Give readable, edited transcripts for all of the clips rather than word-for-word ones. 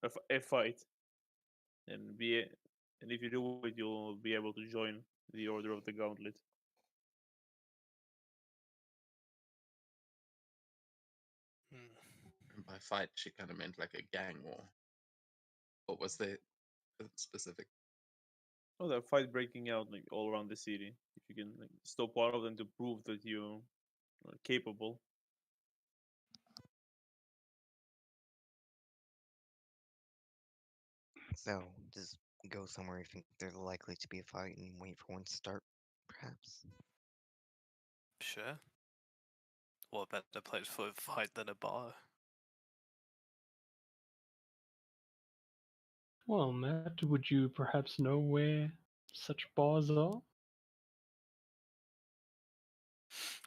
a fight, and and if you do it, you'll be able to join the Order of the Gauntlet. And by fight, she kind of meant like a gang war. What was the specific? Oh, that fight breaking out like all around the city. If you can like, stop one of them to prove that you are capable. So, just go somewhere you think there's likely to be a fight and wait for one to start, perhaps? Sure. What better place for a fight than a bar? Well, Matt, would you perhaps know where such bars are?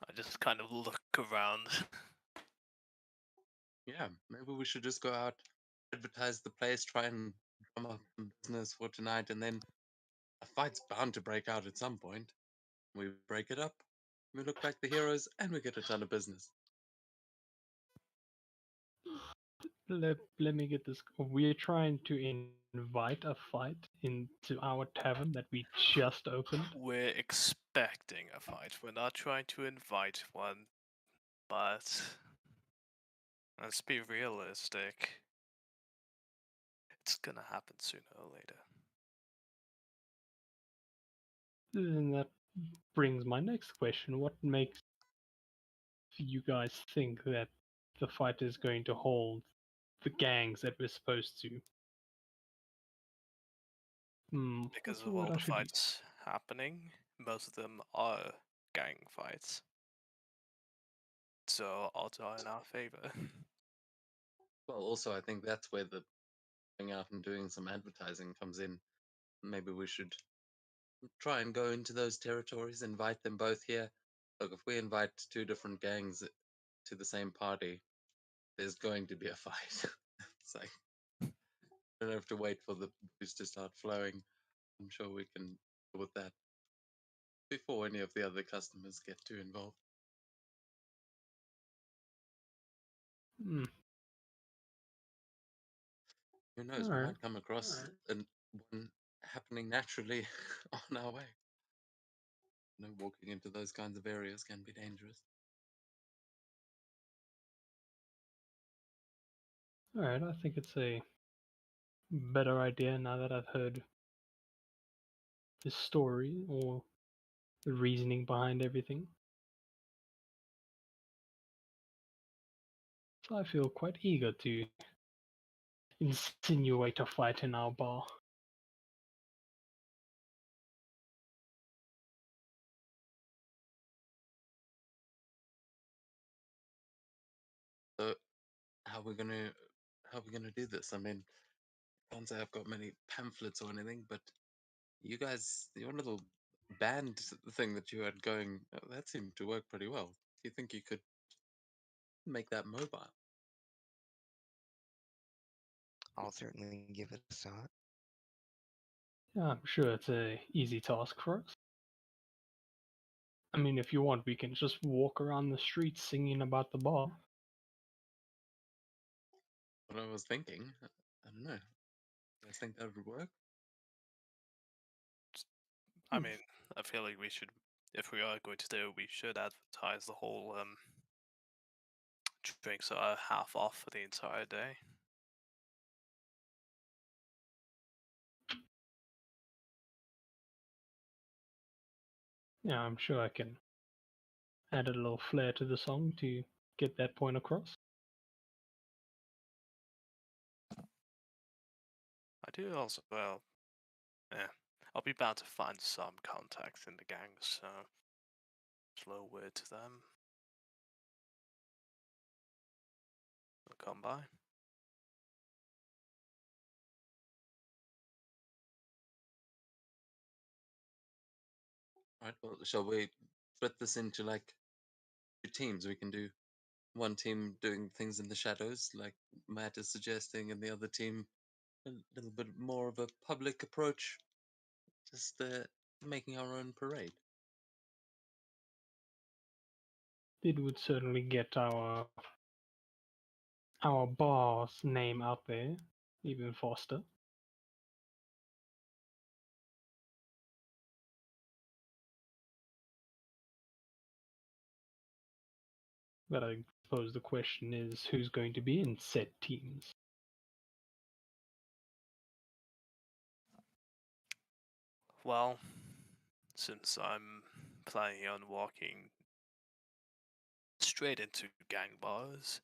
I just kind of look around. Yeah, maybe we should just go out, advertise the place, try and drum up some business for tonight, and then a fight's bound to break out at some point. We break it up, we look like the heroes, and we get a ton of business. Let me get this. We're trying to invite a fight into our tavern that we just opened. We're expecting a fight. We're not trying to invite one, but let's be realistic. It's gonna happen sooner or later. And that brings my next question. What makes you guys think that the fight is going to hold the gangs that we're supposed to? Because What's the of word all I the should use? fights happening, most of them are gang fights. So odds are in our favor. Well, also, I think that's where the going out and doing some advertising comes in. Maybe we should try and go into those territories, invite them both here. Look, if we invite two different gangs to the same party, there's going to be a fight. It's like, don't have to wait for the booze to start flowing. I'm sure we can deal with that before any of the other customers get too involved. Hmm. Who knows? All We right. might come across one happening naturally on our way. Walking into those kinds of areas can be dangerous. All right. I think it's a better idea now that I've heard the story or the reasoning behind everything. So I feel quite eager to insinuate a fight in our bar. So, how are we gonna how are we gonna do this? I mean, I can't say I've got many pamphlets or anything, but you guys, your little band thing that you had going, that seemed to work pretty well. Do you think you could make that mobile? I'll certainly give it a shot. Yeah, I'm sure it's a easy task for us. I mean, if you want, we can just walk around the streets singing about the bar. What I was thinking, I don't know. You guys think that would work? I mean, I feel like we should, if we are going to do it, we should advertise the whole drinks are half off for the entire day. Yeah, I'm sure I can add a little flair to the song to get that point across. I do also, well, yeah, I'll be bound to find some contacts in the gang, so slow word to them. They'll come by. Right. Well, shall we split this into like two teams? We can do one team doing things in the shadows, like Matt is suggesting, and the other team a little bit more of a public approach, just making our own parade. It would certainly get our bar's name out there even faster. But I suppose the question is who's going to be in said teams? Well, since I'm planning on walking straight into gang bars,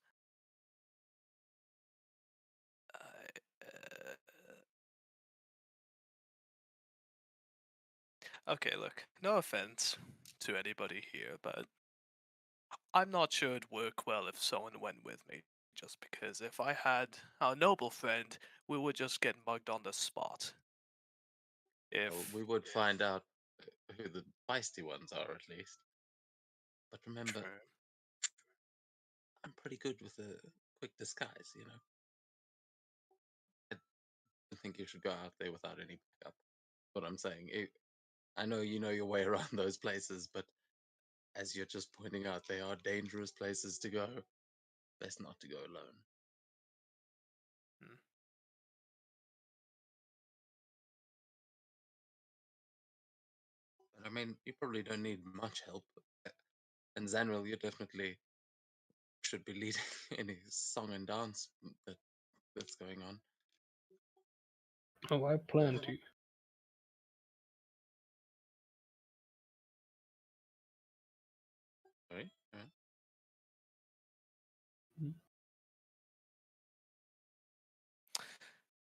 okay, look, no offense to anybody here, but I'm not sure it'd work well if someone went with me. Just because if I had our noble friend, we would just get mugged on the spot. If Well, we would find out who the feisty ones are at least. But remember, True. I'm pretty good with a quick disguise, you know. I don't think you should go out there without any backup. What I'm saying, I know you know your way around those places, but as you're just pointing out, they are dangerous places to go. Best not to go alone. Hmm. But I mean, you probably don't need much help. And Zanril, you definitely should be leading any song and dance that's going on. Oh, I plan to. Sorry? Yeah.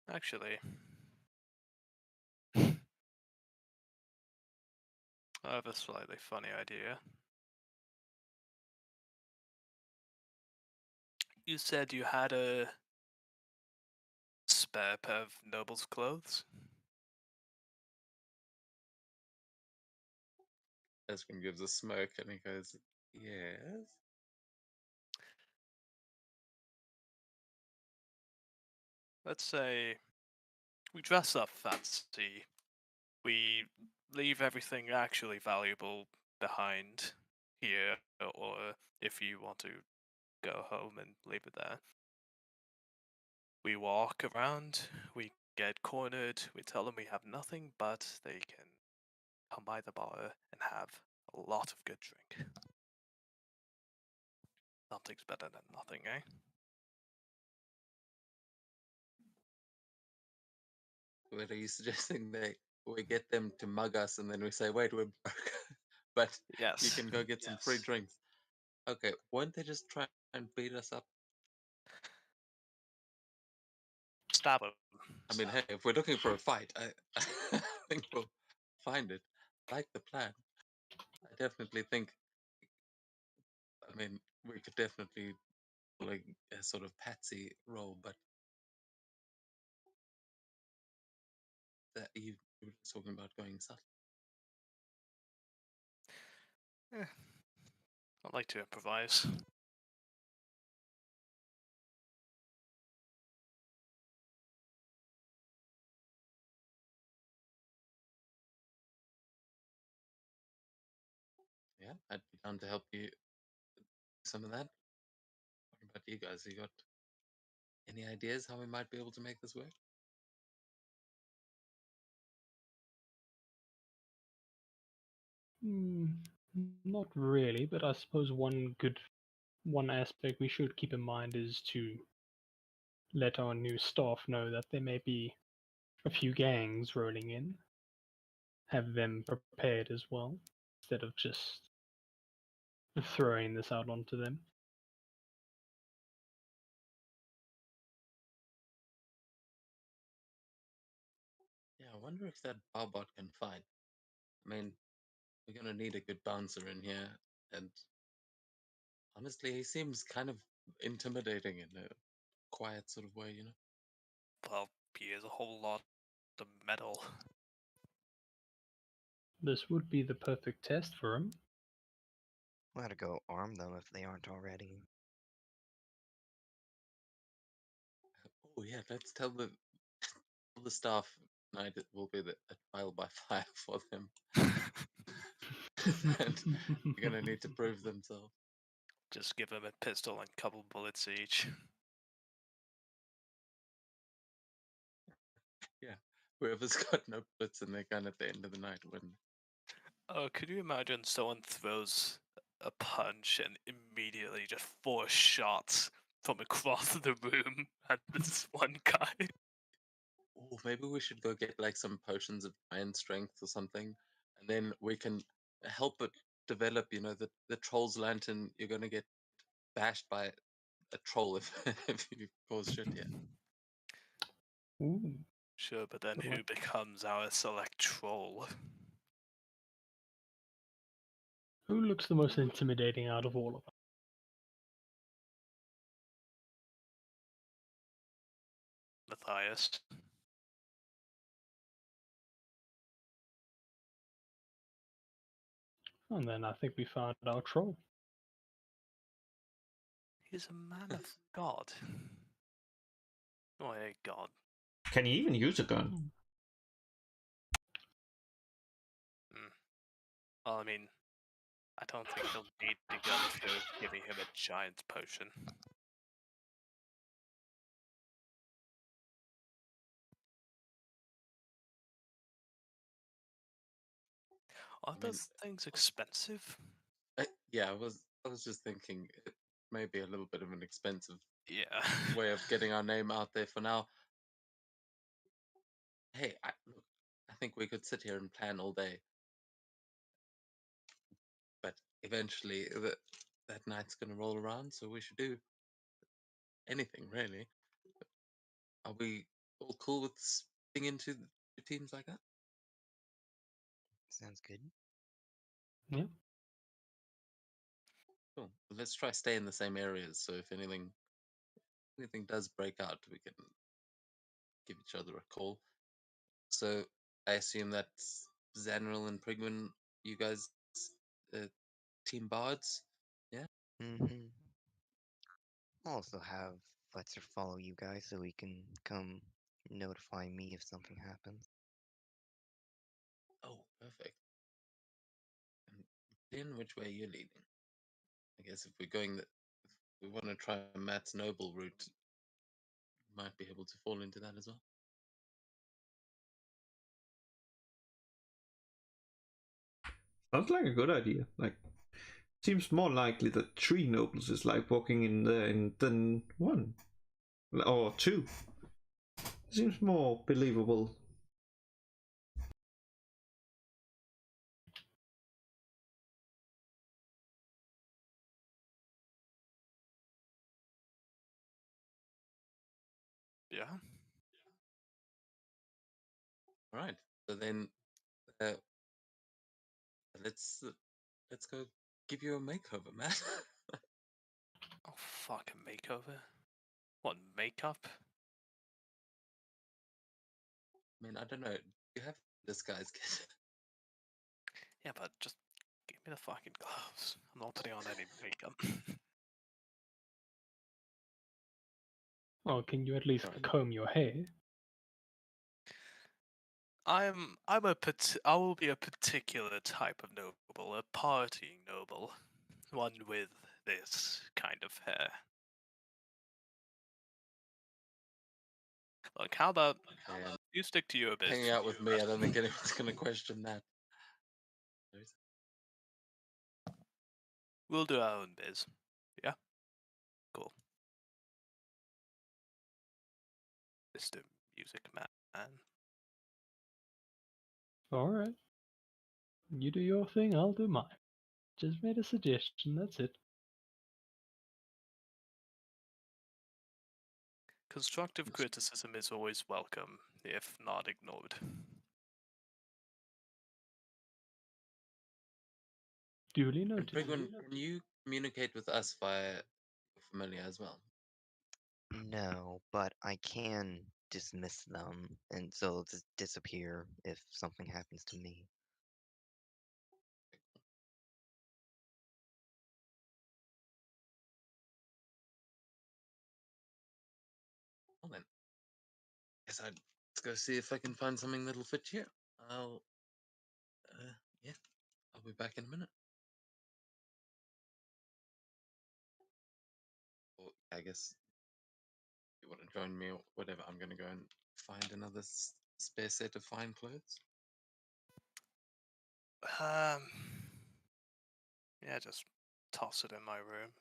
Actually, I have a slightly funny idea. You said you had a spare pair of noble's clothes? Esgrim gives a smirk and he goes, yes. Let's say we dress up fancy. We leave everything actually valuable behind here, or if you want to go home and leave it there. We walk around, we get cornered, we tell them we have nothing, but they can come by the bar and have a lot of good drink. Something's better than nothing, eh? Wait, are you suggesting that we get them to mug us and then we say, wait, we're broke, but Yes. you can go get some free drinks? Okay, won't they just try and beat us up? Stab them. I mean, hey, if we're looking for a fight, I think we'll find it. I like the plan. I definitely think, I mean, we could definitely like a sort of patsy role, but that you were just talking about going subtle. I'd like to improvise. Yeah, I'd be down to help you do some of that. What about you guys? You got any ideas how we might be able to make this work? Not really, but I suppose one aspect we should keep in mind is to let our new staff know that there may be a few gangs rolling in. Have them prepared as well, instead of just throwing this out onto them. Yeah, I wonder if that Barbot can fight. I mean, we're gonna need a good bouncer in here, and honestly, he seems kind of intimidating in a quiet sort of way, you know? Well, he is a whole lot of metal. This would be the perfect test for him. We'll have to go arm them if they aren't already. Oh yeah, let's tell the staff tonight it will be a trial by fire for them. And they're gonna need to prove themselves. Just give him a pistol and a couple bullets each. Whoever's got no bullets in their gun at the end of the night win. Oh, could you imagine someone throws a punch and immediately just 4 shots from across the room at this one guy? Oh, maybe we should go get like some potions of giant strength or something, and then we can help it develop. You know, the troll's lantern. You're gonna get bashed by a troll if if you cause shit here. Ooh. Sure, but then But who like- becomes our select troll? Who looks the most intimidating out of all of us? Matthias. And then I think we found our troll. He's a man of God. Oh, a god. Can he even use a gun? Well, I mean, I don't think he'll need the gun if you're giving him a giant potion. Are mean, those things expensive? Yeah, I was just thinking it may be a little bit of an expensive Yeah. way of getting our name out there for now. Hey, look, I think we could sit here and plan all day, but eventually that night's gonna roll around, so we should do anything really. Are we all cool with splitting into the teams like that? Sounds good. Cool. Let's try stay in the same areas, so if anything does break out, we can give each other a call. So I assume that's Zanril and Prigman, you guys, team bards. Mm-hmm. I'll also have Fletcher follow you guys so he can come notify me if something happens. Oh, perfect. And then which way you're leading? I guess if we're going if we want to try Matt's noble route, might be able to fall into that as well. Sounds like a good idea. Like, seems more likely that 3 nobles is like walking in there than 1 or 2. Seems more believable. Yeah. All right. So then, uh, let's go give you a makeover, Matt. Oh, fuck, a makeover? What, makeup? I mean, I don't know. You have this guy's kit. Yeah, but just give me the fucking gloves. I'm not putting on any makeup. Well, can you at least Right. comb your hair? I will be a particular type of noble, a partying noble, one with this kind of hair. Look, how about And you stick to your business? hanging out with me, I don't think anyone's going to question that. We'll do our own biz. Yeah? Cool. Mr. Music Man. Alright. You do your thing, I'll do mine. Just made a suggestion, that's it. Constructive Yes. criticism is always welcome, if not ignored. Duly And noted. Prigman, can you communicate with us via familiar as well? No, but I can dismiss them, and so they'll just disappear if something happens to me. Well then, guess let's go see if I can find something that'll fit you. I'll, yeah, I'll be back in a minute. Or I guess if you want to join me or whatever, I'm gonna go and find another spare set of fine clothes? Yeah, just toss it in my room.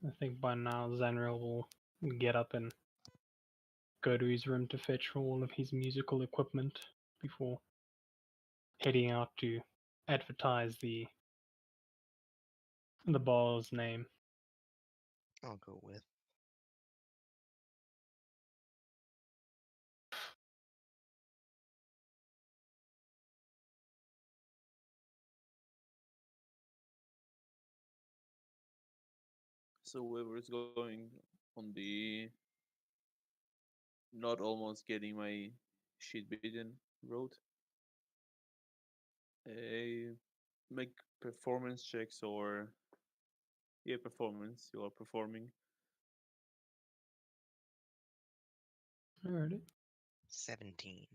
I think by now Zanril will get up and go to his room to fetch all of his musical equipment before heading out to advertise the bar's name. I'll go with. So whoever is going on the not almost getting my shit beaten road, make performance checks or performance. You are performing. Alrighty. 17.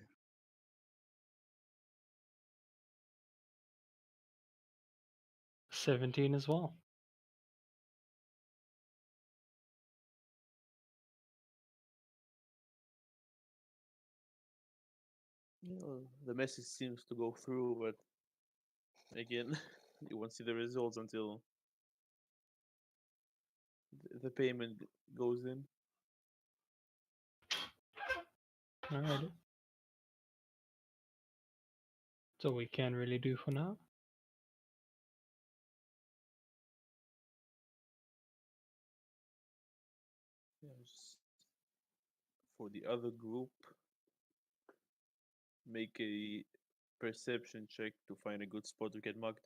17 as well. The message seems to go through, but again, you won't see the results until the payment goes in. Alrighty. That's all we can really do for now. Yes. For the other group, make a perception check to find a good spot to get mugged.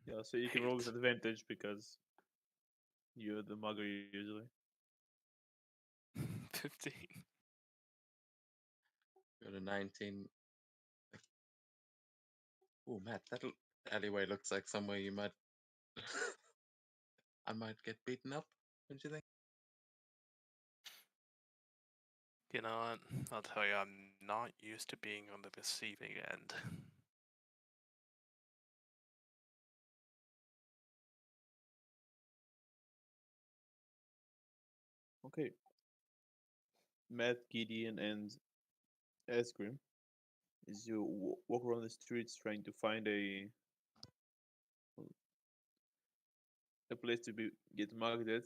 Yeah, so you can roll with Hate. advantage because you're the mugger usually. 15. Got a 19. Oh, Matt, that alleyway looks like somewhere you might. I might get beaten up, don't you think? You know what? I'll tell you, I'm not used to being on the receiving end. Okay. Matt, Gideon, and Esgrim, as you walk around the streets trying to find a place to get mugged at,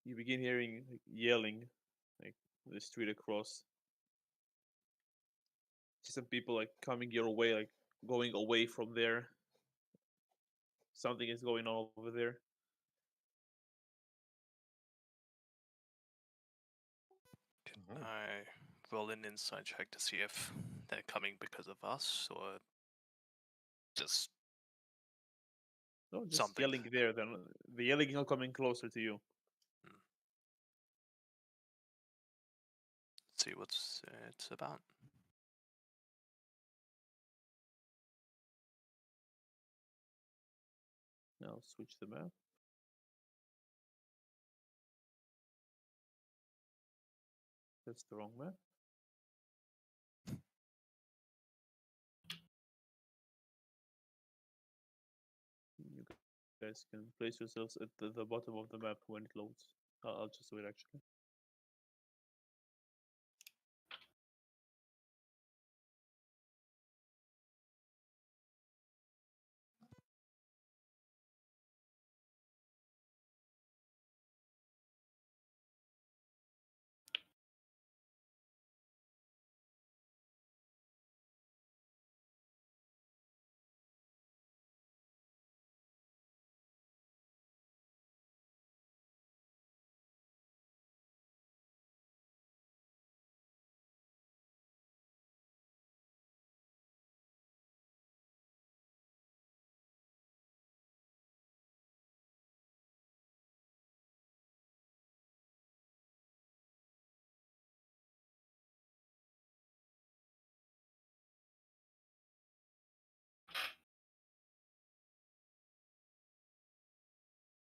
you begin hearing yelling, like the street across. See some people like coming your way, like going away from there. Something is going on over there. Can Oh. I roll an inside check to see if they're coming because of us or just No, just something? yelling there. Then the yelling is not coming closer to you. See what's it's about. Now switch the map. That's the wrong map. You guys can place yourselves at the bottom of the map when it loads. I'll just wait actually.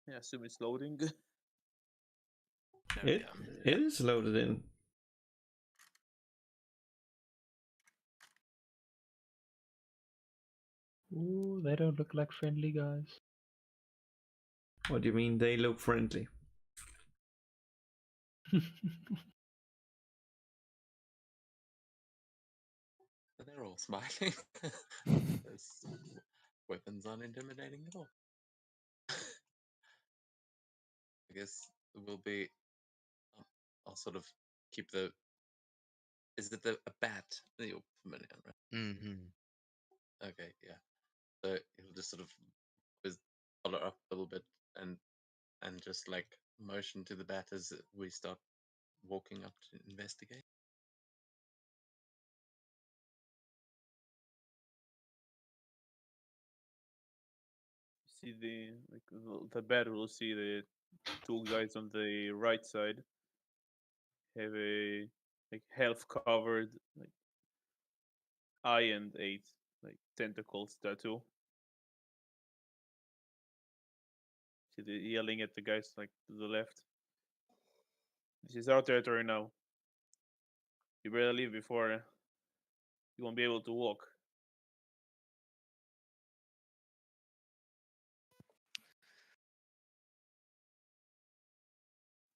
Yeah, assume it's loading. There we It go. it is loaded in. Ooh, they don't look like friendly guys. What do you mean they look friendly? And they're all smiling. Those weapons aren't intimidating at all. I guess we'll be. I'll sort of keep the. Is it a bat that you're familiar, right? Mm-hmm. Okay, yeah. So he'll just sort of his collar up a little bit and just like motion to the bat as we start walking up to investigate. See the bat will see the two guys on the right side have a like health covered like eye and eight like tentacles tattoo. See the yelling at the guys like to the left. This is our territory now. You better leave before you won't be able to walk.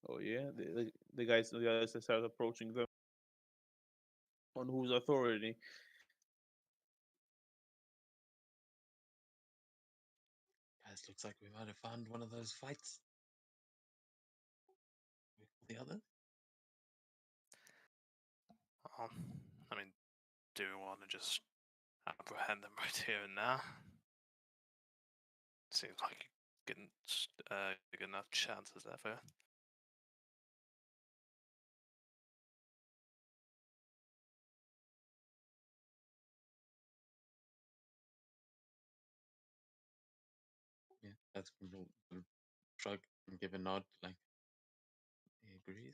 Oh yeah, the guys on the other side start approaching them. On whose authority? Guys, looks like we might have found one of those fights. The other? I mean, do we want to just apprehend them right here and now? Seems like getting good enough chance as ever. Yeah, that's will shrug and give a nod, like he agrees.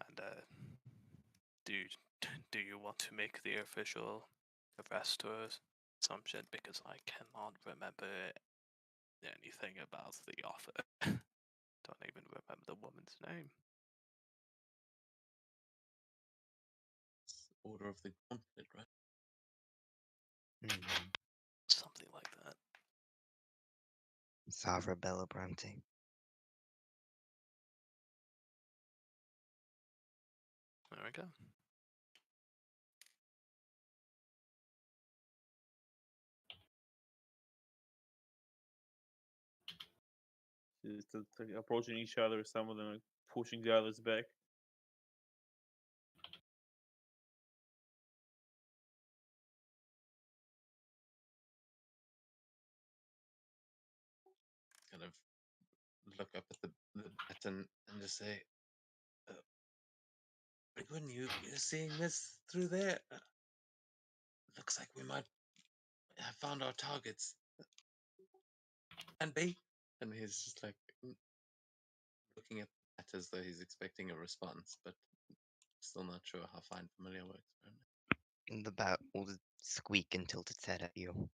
And do do you want to make the official arrest or some shit? Because I cannot remember anything about the offer. Don't even remember the woman's name. It's Order of the Gauntlet, right? Mm-hmm. Something like that. Savra Bella Bramte. There we go. Just like, approaching each other. Some of them like, pushing the others back. Kind of look up at the button and just say, "When you're seeing this through there, looks like we might have found our targets." And B, and he's just like looking at that as though he's expecting a response, but still not sure how Find Familiar works. And the bat will squeak and tilt its head at you.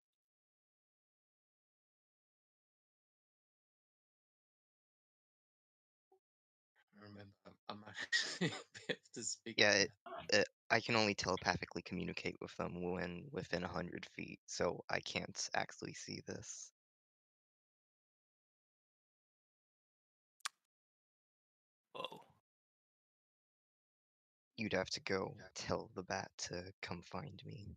Remember, I might actually be able to speak. Yeah, I can only telepathically communicate with them when within 100 feet, so I can't actually see this. Whoa. You'd have to go tell the bat to come find me.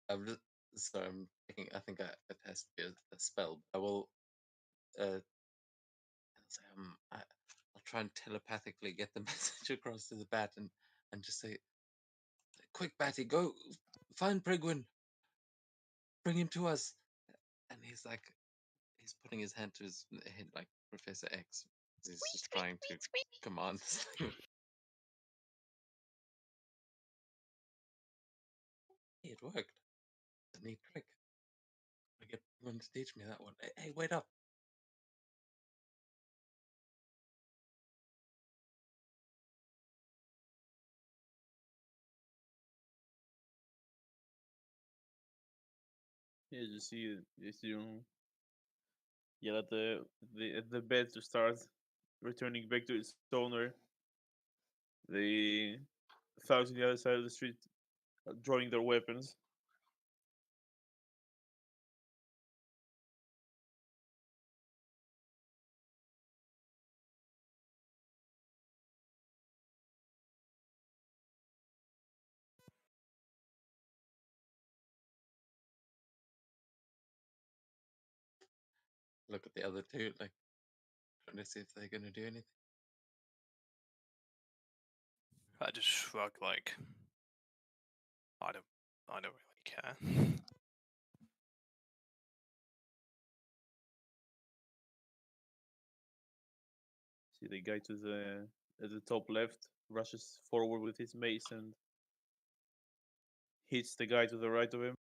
I'm just, sorry, I'm thinking. I think it has to be a spell. I will. Say, I'll try and telepathically get the message across to the bat and just say, "Quick, Batty, go find Prigwin. Bring him to us." And he's like, he's putting his hand to his head like Professor X. He's just trying to command this thing. Hey, it worked. It's a neat trick. I get Prigwin to teach me that one. Hey, wait up. Yeah, you yell at the bed to start returning back to its owner. The thugs on the other side of the street drawing their weapons. Look at the other two, like trying to see if they're gonna do anything. I just shrug like I don't really care. See the guy to the at the top left rushes forward with his mace and hits the guy to the right of him.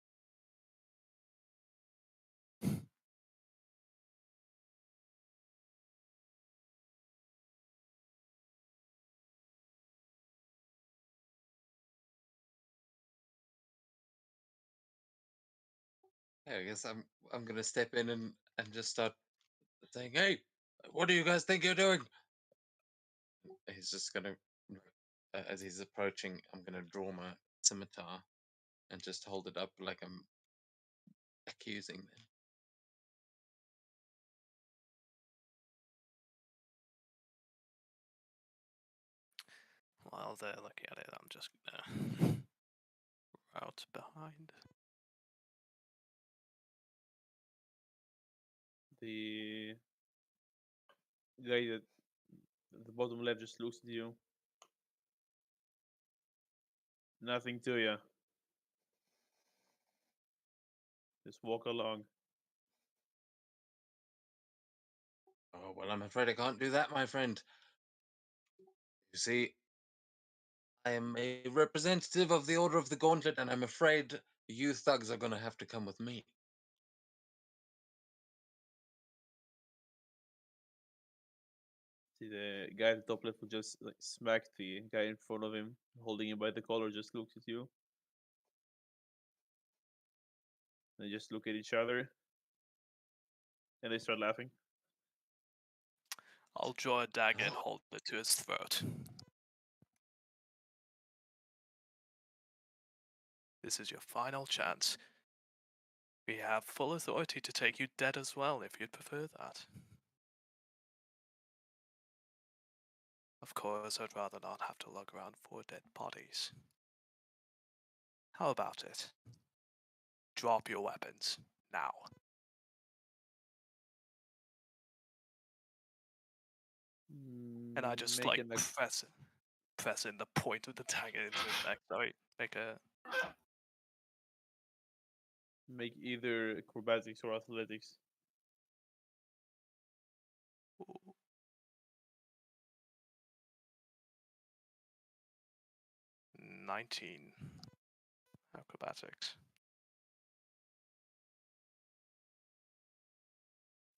Yeah, I guess I'm gonna step in and just start saying, "Hey, what do you guys think you're doing?" He's just gonna, as he's approaching, I'm gonna draw my scimitar and just hold it up like I'm accusing them. While they're looking at it, I'm just gonna route behind. The guy that at the bottom left just looks at you. Nothing to you. Just walk along. Oh, well, I'm afraid I can't do that, my friend. You see, I am a representative of the Order of the Gauntlet, and I'm afraid you thugs are gonna have to come with me. See the guy at the top left will just like smack the guy in front of him, holding him by the collar, just looks at you. They just look at each other and they start laughing. I'll draw a dagger and hold it to his throat. This is your final chance. We have full authority to take you dead as well, if you'd prefer that. Of course, I'd rather not have to lug around 4 dead bodies. How about it? Drop your weapons, now. And I just Make like an ac- pressing the point of the dagger into his neck. Sorry, make a make either acrobatics or athletics. ooh, 19 acrobatics.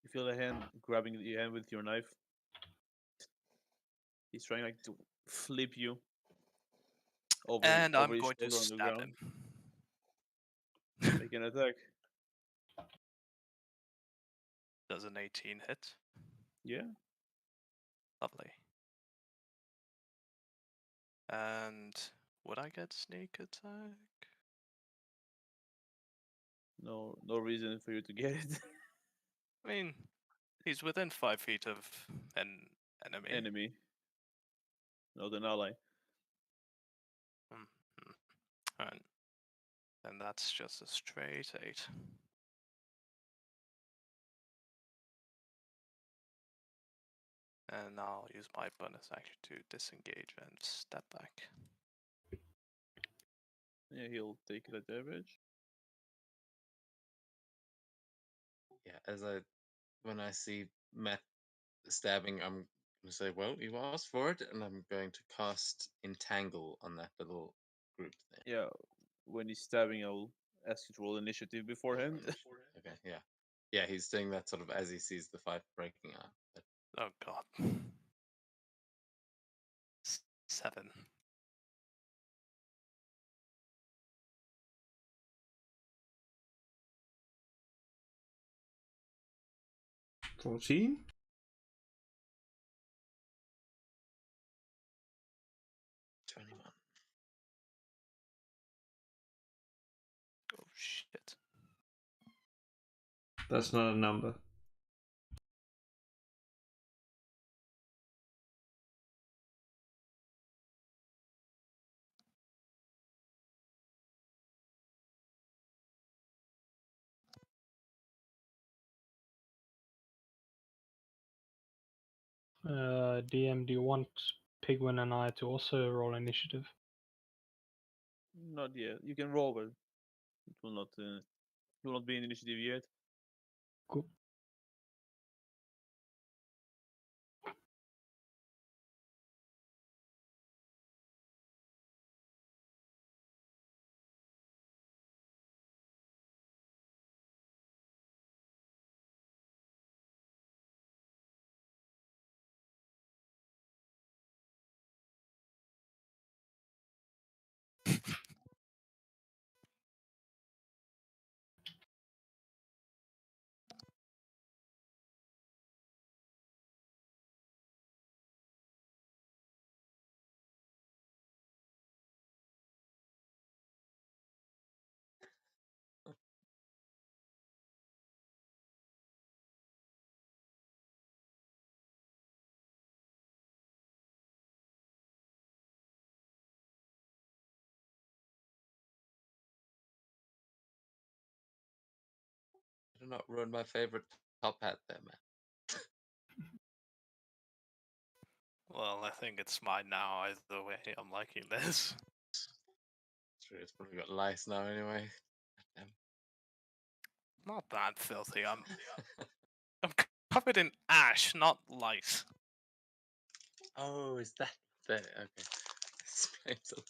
You feel the hand grabbing the hand with your knife. He's trying like to flip you over And over I'm his going to head on the stab ground. him. Make an attack. Does an 18 hit? Yeah. Lovely. And would I get sneak attack? No reason for you to get it. I mean, he's within 5 feet of an enemy. Enemy. Not an ally. Alright. And that's just a straight 8. And I'll use my bonus action to disengage and step back. Yeah, he'll take the damage. Yeah, when I see Matt stabbing, I'm gonna say, "Well, you asked for it," and I'm going to cast Entangle on that little group there. Yeah. When he's stabbing, I'll ask you to roll initiative beforehand. Okay, yeah, yeah. He's doing that sort of as he sees the fight breaking out. But Oh god. 7. 14. 21. That's not a number. DM, do you want Pigwin and I to also roll initiative? Not yet. You can roll, but it will not. It will not be an initiative yet. Cool. Do not ruin my favorite top hat there, man. Well, I think it's mine now either way. I'm liking this. Sure, it's probably got lice now anyway. Damn. Not that filthy. I'm covered in ash, not lice. Oh, is that there? Okay. Explains a lot.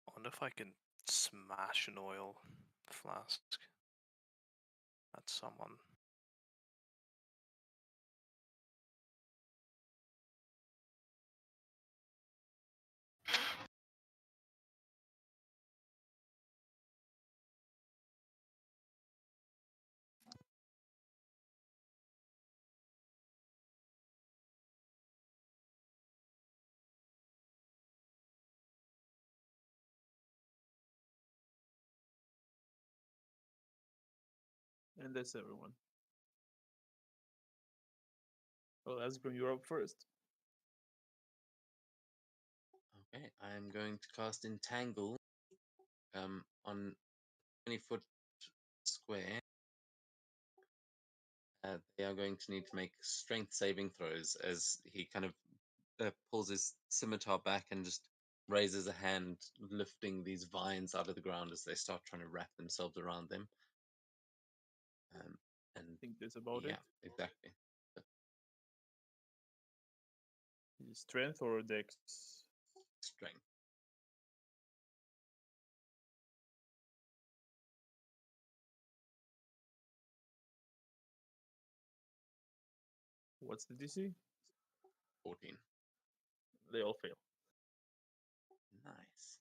I wonder if I can smash an oil flask at someone. And that's everyone. Well, Asgrim, you're up first. Okay, I'm going to cast Entangle on 20-foot square. They are going to need to make strength saving throws as he kind of pulls his scimitar back and just raises a hand, lifting these vines out of the ground as they start trying to wrap themselves around them. And I think that's about yeah, it. exactly. Is it strength or dex? Strength. What's the DC? 14. They all fail. Nice.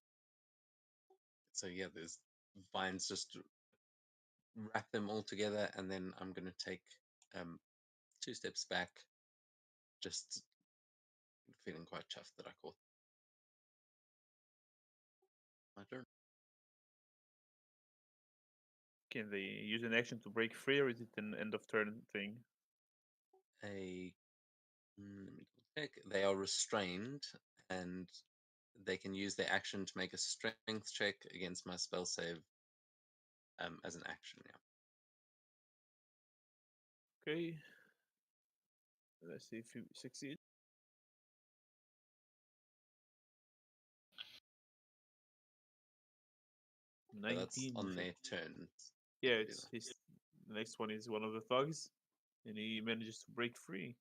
So yeah, there's vines just wrap them all together, and then I'm going to take 2 steps back, just feeling quite chuffed that I caught my turn. Can they use an action to break free, or is it an end of turn thing? Let me check. They are restrained, and they can use their action to make a strength check against my spell save as an action. Yeah. Okay. Let's see if you succeed. So that's 19. on their turn. Yeah, do it's that. his. The next one is one of the thugs, and he manages to break free.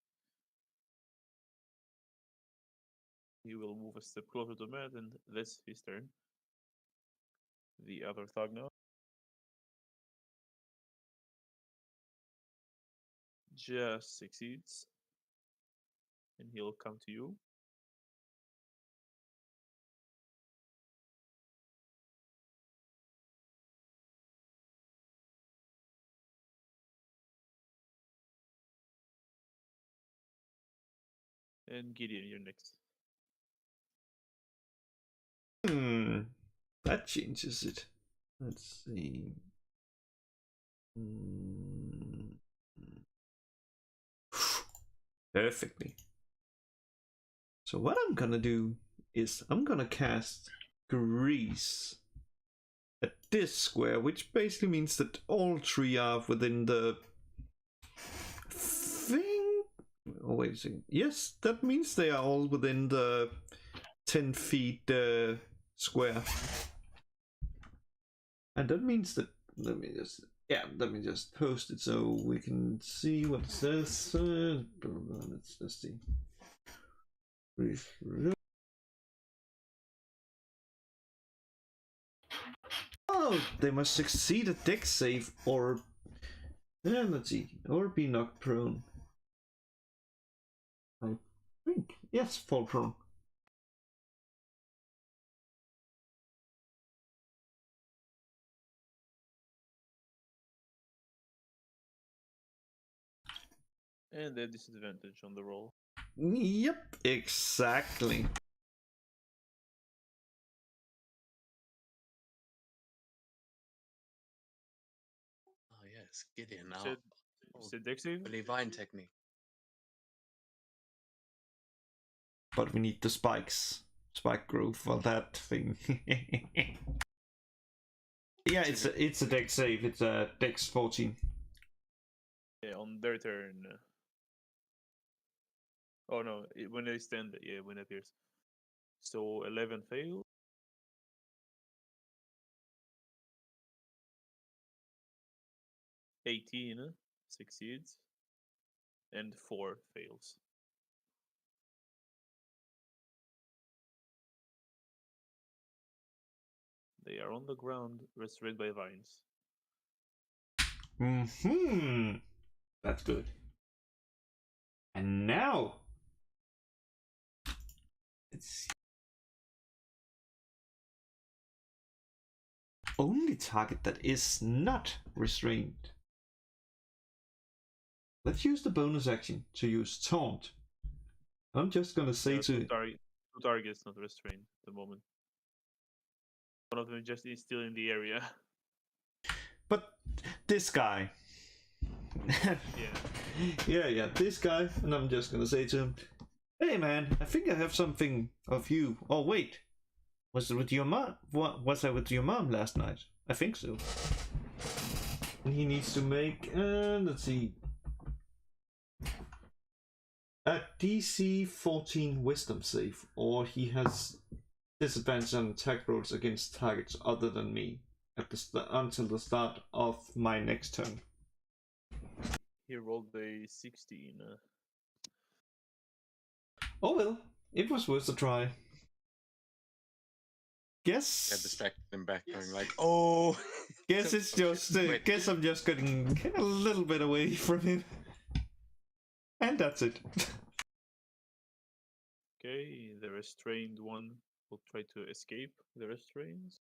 He will move a step closer to Matt, and that's his turn. The other thug now. Just succeeds. And he'll come to you. And Gideon, you're next. That changes it. Let's see. Perfectly. So what I'm gonna do is I'm gonna cast Grease at this square, which basically means that all three are within the thing. Oh, wait a second. Yes, that means they are all within the 10 feet square. And that means that, let me just post it so we can see what it says. Let's see. Oh, they must succeed a dex save or let's see, or be knocked prone. I think yes, fall prone. And a disadvantage on the roll. Yep, exactly. Oh yes, Gideon. You Now, said, you said dex save? Divine technique. But we need the spike growth for that thing. Yeah, it's a dex save. It's a dex 14. Yeah, on their turn. Oh no, when they stand, yeah, when it appears. So 11 fail. 18 succeeds. And 4 fails. They are on the ground, restrained by vines. That's good. And now let's see. Only target that is not restrained. Let's use the bonus action to use taunt. I'm just gonna say Two targets not restrained at the moment. One of them just is still in the area. but this guy. yeah, this guy, and I'm just gonna say to him, "Hey man, I think I have something of you." Oh wait, was it with your mom? What was I with your mom last night? I think so. And he needs to make, let's see, a DC 14 Wisdom save, or he has disadvantage on attack rolls against targets other than me at until the start of my next turn. He rolled a 16. Oh well, it was worth a try. Guess. I distracted him back, going like, "Oh." Guess it's just. Guess I'm just getting a little bit away from him, and that's it. Okay, the restrained one will try to escape the restraints.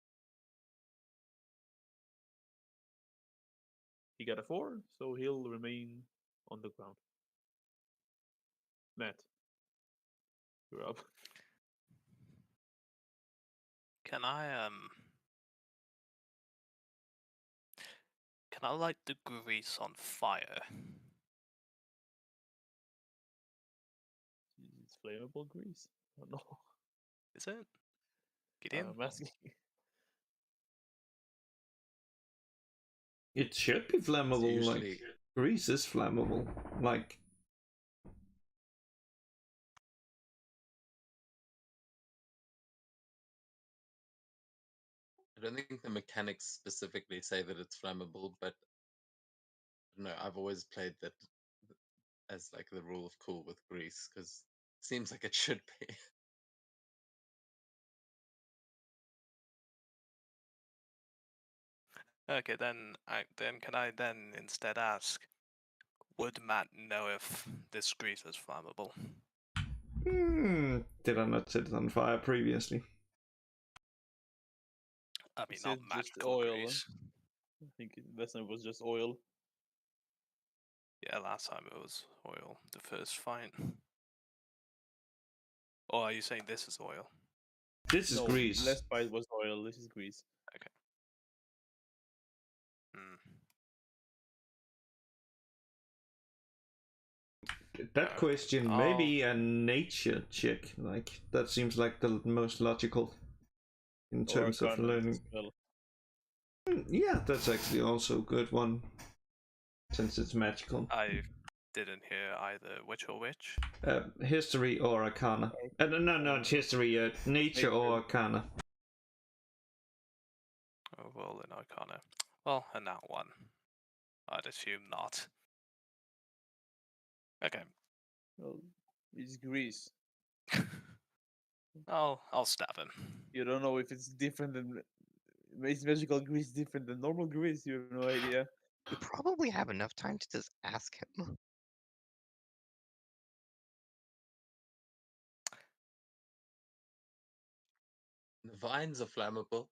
He got a 4, so he'll remain on the ground. Matt, you're up. Can I light the grease on fire? It's flammable grease? Oh no. Is it? Gideon? I'm asking. It should be flammable. Usually, like grease is flammable. Like. I don't think the mechanics specifically say that it's flammable, but no, I've always played that as like the rule of cool with grease because it seems like it should be. Okay, then can I then instead ask, would Matt know if this grease is flammable? Did I not set it on fire previously? I mean, said not just magical oil. grease. I think last time it was just oil. Yeah, last time it was oil. The first fight. Or are you saying this is oil? This is No, grease. last fight was oil. This is grease. Hmm. That question may be a nature check. Like that seems like the most logical in Or terms of Arcana learning. as well. Yeah, that's actually also a good one since it's magical. I didn't hear either which or which. History or Arcana. No, not history. Nature or Arcana. Oh, well, in Arcana. Well, and that one. I'd assume not. Okay. Well, it's grease. I'll stab him. You don't know if it's different than is magical grease different than normal grease. You have no idea. You probably have enough time to just ask him. The vines are flammable.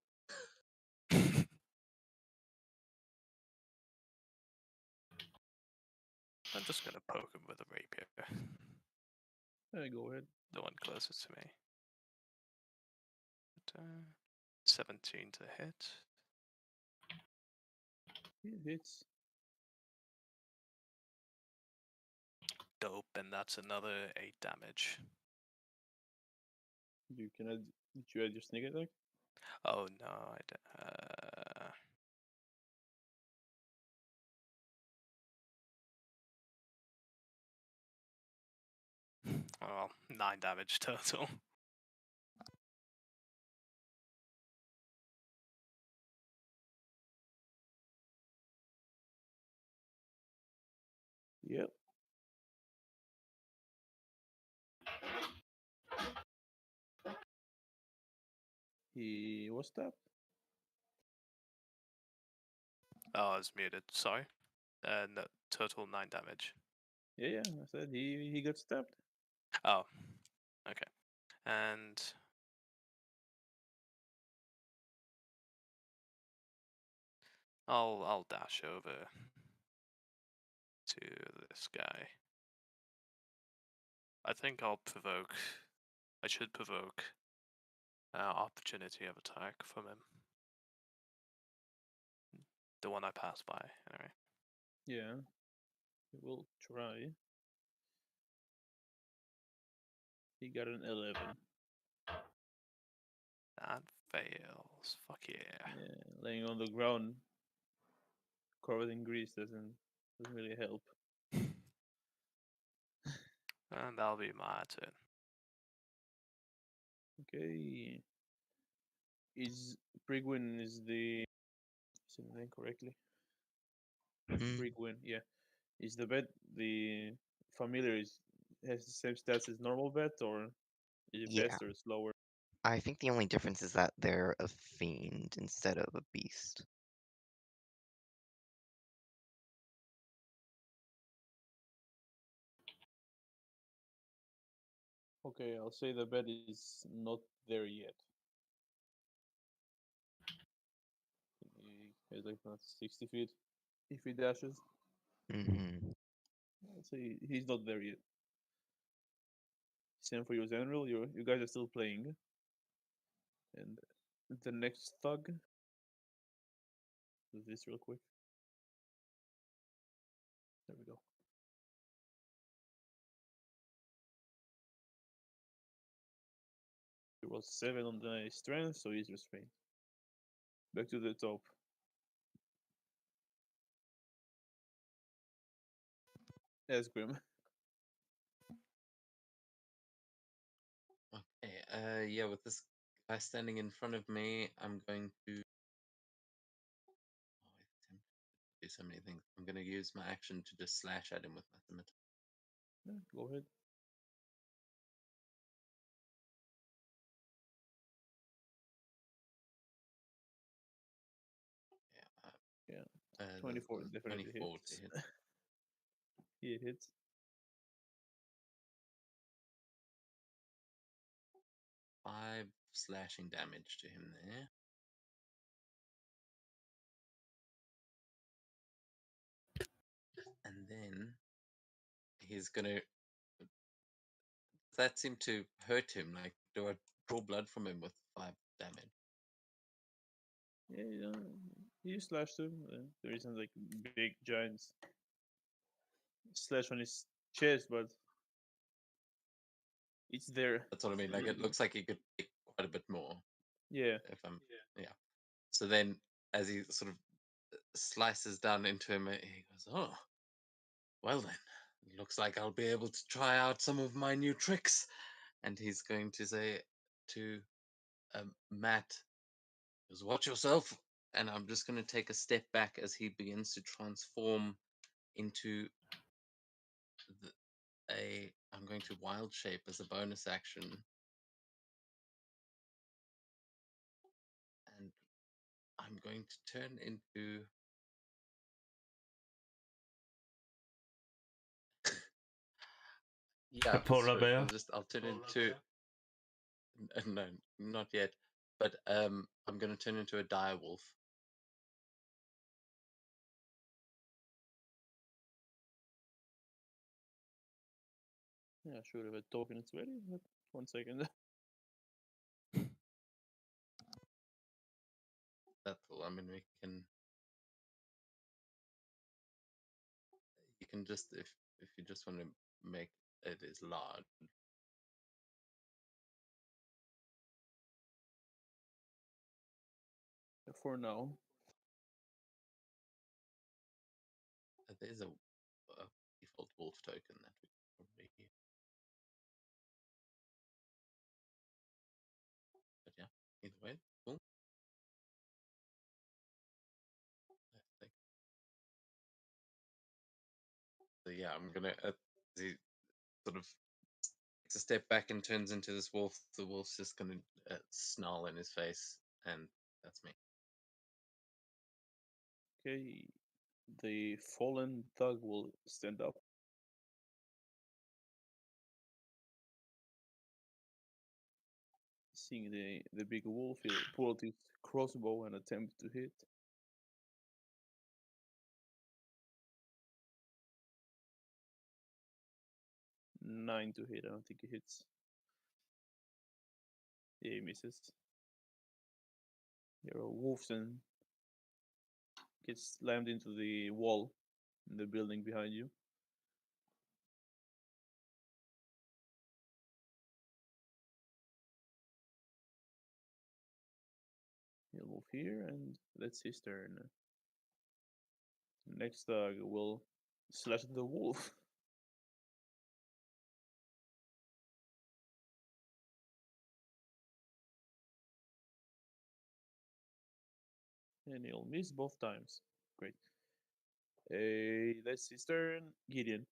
I'm just gonna poke him with a rapier. Go ahead. The one closest to me. 17 to hit. It hits. Dope, and that's another 8 damage. You can add. Did you add your sneak attack? Oh no, I oh, well, 9 damage total. Yep. He was tapped. Oh, I was muted. Sorry. No, total 9 damage. Yeah, I said he got stabbed. Oh, okay. And I'll dash over to this guy. I think I'll provoke. I should provoke opportunity of attack from him. The one I passed by, anyway. Yeah. He will try. He got an 11. That fails. Fuck yeah. Yeah, laying on the ground, covered in grease doesn't really help. And that'll be my turn. Okay. Is Brigwin is the name correctly? Hmm. Brigwin, yeah. Is the vet the familiar has the same stats as normal vet, or is it Yeah. faster or slower? I think the only difference is that they're a fiend instead of a beast. Okay, I'll say the vet is not there yet. He has like 60 feet if he dashes. Mm-hmm. I'll say he's not there yet. Same for you, Zenril. You guys are still playing. And the next thug. Do this real quick. There we go. He rolled 7 on the strength, so he's restrained. Back to the top. Esgrim. Okay. Yeah, with this guy standing in front of me, I'm going to. Oh, I attempt to do so many things. I'm going to use my action to just slash at him with my scimitar. Yeah, go ahead. Yeah. Yeah, 24 the definitely 24 hits. to hit. It hits. Five slashing damage to him there. And then he's gonna that seem to hurt him? Like, do I draw blood from him with 5 damage? Yeah, you slashed him. There isn't like big giants slash on his chest, but it's there. That's what I mean. Like, it looks like he could take quite a bit more. Yeah. If I'm, yeah. So then, as he sort of slices down into him, he goes, "Oh, well then, it looks like I'll be able to try out some of my new tricks." And he's going to say to Matt, "Just watch yourself." And I'm just going to take a step back as he begins to transform into I'm going to wild shape as a bonus action. And I'm going to turn into A polar bear? I'll turn into no, not yet. But I'm going to turn into a dire wolf. Yeah, sure. If a token is ready, but 1 second. I mean, you can just if you just want to make it as large. For now. There's a default wolf token that we can probably use. But yeah, either way, cool. So yeah, I'm gonna he sort of takes a step back and turns into this wolf. The wolf's just gonna snarl in his face, and that's me. Okay. The fallen thug will stand up. Seeing the big wolf, he'll pull out his crossbow and attempt to hit. Nine to hit. I don't think he hits. Yeah, he misses. You're a Wolfson gets slammed into the wall in the building behind you. He'll move here, and that's his turn. Next thug will slash at the wolf. And he'll miss both times. Great. That's his turn. Gideon.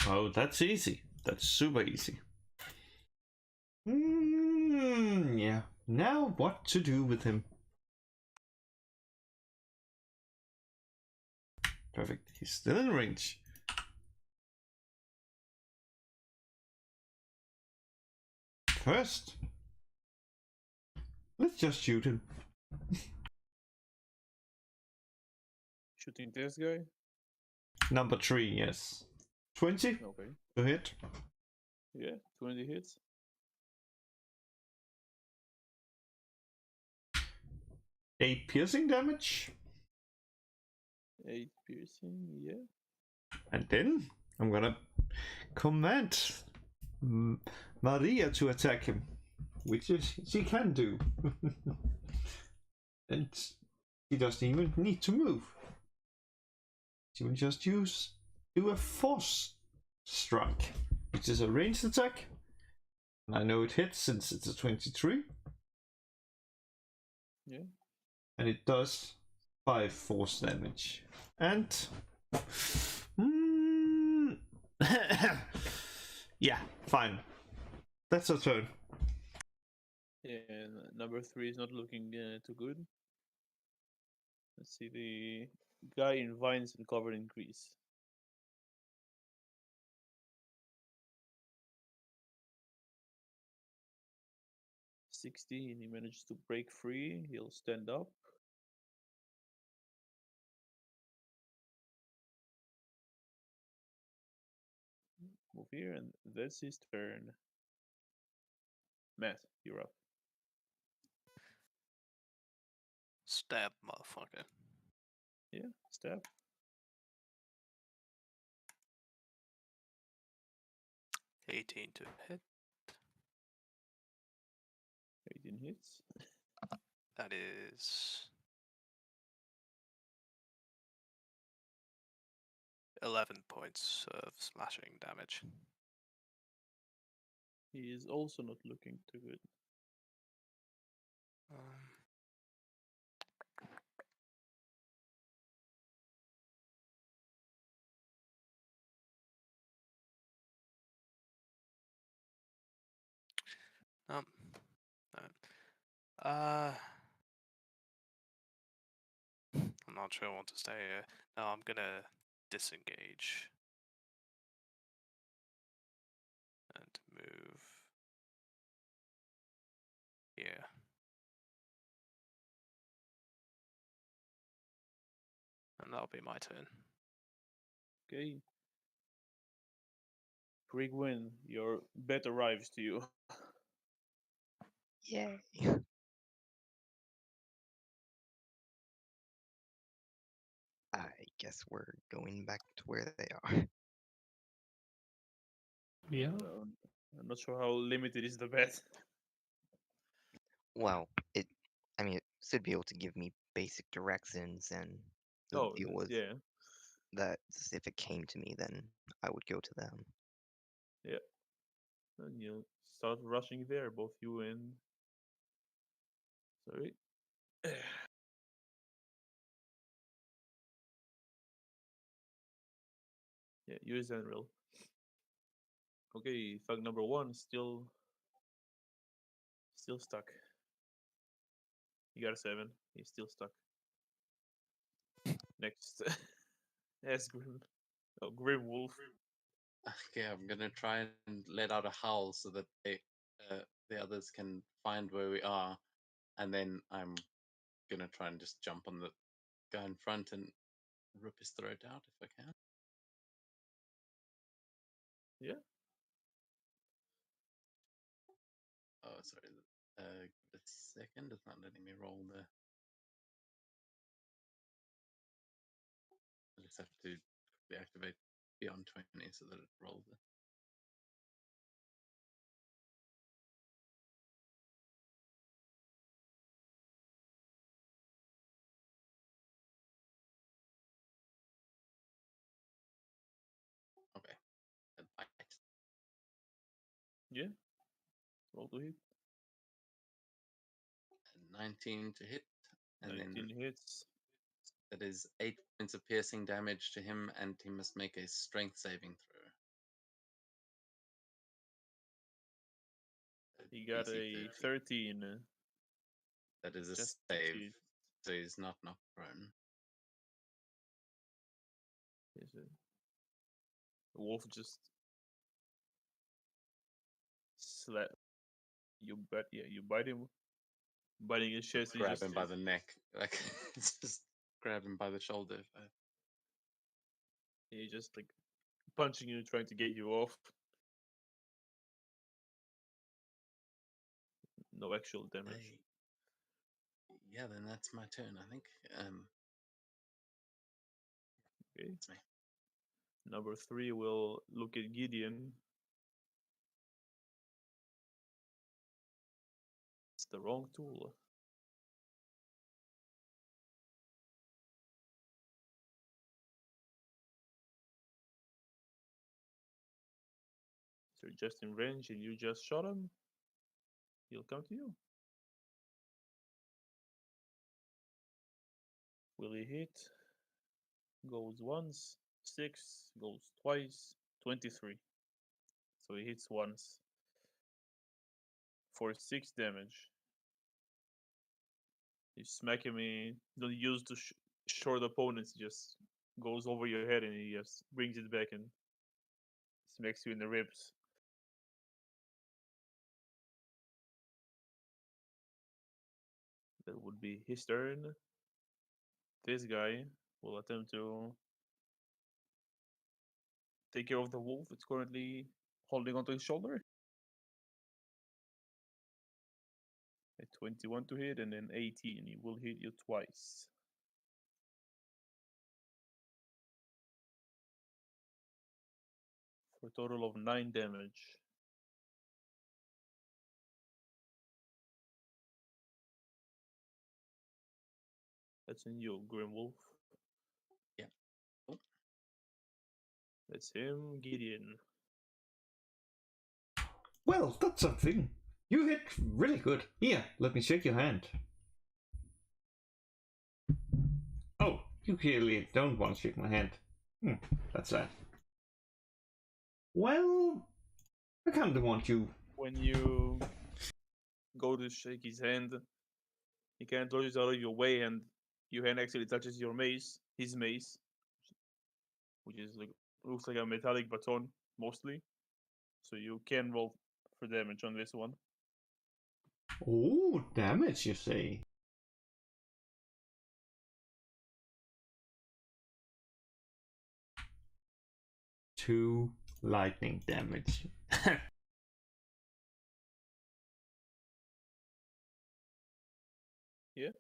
Oh, that's easy. That's super easy. Yeah. Now what to do with him? Perfect. He's still in range. First, let's just shoot him. Shooting this guy? Number 3, yes. 20 Okay. to hit. Yeah, 20 hits. 8 piercing damage. 8 piercing, yeah. And then I'm gonna command Maria to attack him, which is she can do. And she doesn't even need to move. She will just do a force strike, which is a ranged attack. And I know it hits since it's a 23. Yeah. And it does 5 force damage. And yeah, fine. That's a turn. Yeah, number 3 is not looking too good. Let's see, the guy in vines and covered in grease. He manages to break free. He'll stand up. here, and that's his turn. Matt, you're up. Stab, motherfucker. Yeah, stab. 18 to hit. 18 hits. That is 11 points of slashing damage. He is also not looking too good. Um, um, no. I'm not sure I want to stay here. No, I'm gonna disengage and move here. And that'll be my turn. Okay. Brigwin, your bet arrives to you. Yay! I guess we're going back to where they are. Yeah. Well, I'm not sure how limited is the bet. Well, I mean, it should be able to give me basic directions, and the Oh, deal was yeah. that if it came to me, then I would go to them. Yeah. And you start rushing there, both you and. Sorry. Yeah, use Enril. Okay, thug number one still stuck. He got a 7. He's still stuck. Next. Asgrim. Oh, Grim Wolf. Okay, I'm gonna try and let out a howl so that the others can find where we are, and then I'm gonna try and just jump on the guy in front and rip his throat out if I can. Yeah. Oh, sorry. Give it a second. It's not letting me roll the. I just have to deactivate beyond 20 so that it rolls it. Okay. That bite. Yeah. Roll to hit. 19 to hit, and 19 then hits. that is 8 points of piercing damage to him, and he must make a strength saving throw. He got DC a 30. 13. That is a Just save, succeed. so he's not knocked prone. Yes, the wolf just slap. You bet. Yeah, you bite him. Biting his chest. He Grab just him by the neck, like just grab him by the shoulder. he just like punching you, trying to get you off. No actual damage. Hey. Yeah, then that's my turn, I think. Okay. It's me. Number 3 will look at Gideon. It's the wrong tool. So you're just in range and you just shot him. He'll come to you. Will he hit? Goes once. 6. Goes twice. 23. So he hits once. For 6 damage. You smack him in. Don't use to short opponents. He just goes over your head and he just brings it back and smacks you in the ribs. That would be his turn. This guy will attempt to take care of the wolf. It's currently holding onto his shoulder. A 21 to hit, and then 18. He will hit you twice. For a total of 9 damage. That's in you, Grimwolf. Yeah. Cool. That's him, Gideon. Well, that's something. You hit really good. Here, let me shake your hand. Oh, you clearly don't want to shake my hand. That's sad. Well, I kind of want you. When you go to shake his hand, he kind of dodges out of your way, and your hand actually touches your mace, his mace, which is like looks like a metallic baton mostly. So you can roll for damage on this one. Oh, damage, you say? Two lightning damage. Yeah.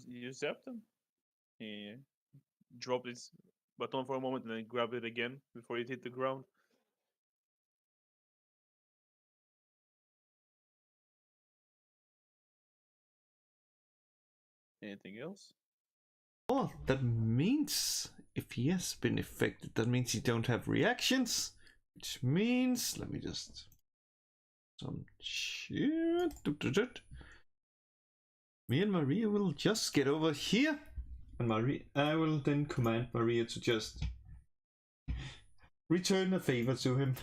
You zapped him. He dropped his baton for a moment and then grabbed it again before it hit the ground. Anything else? Oh, that means if he has been affected, that means he don't have reactions. Which means, let me just some shit. Me and Maria will just get over here, and I will then command Maria to just return a favor to him.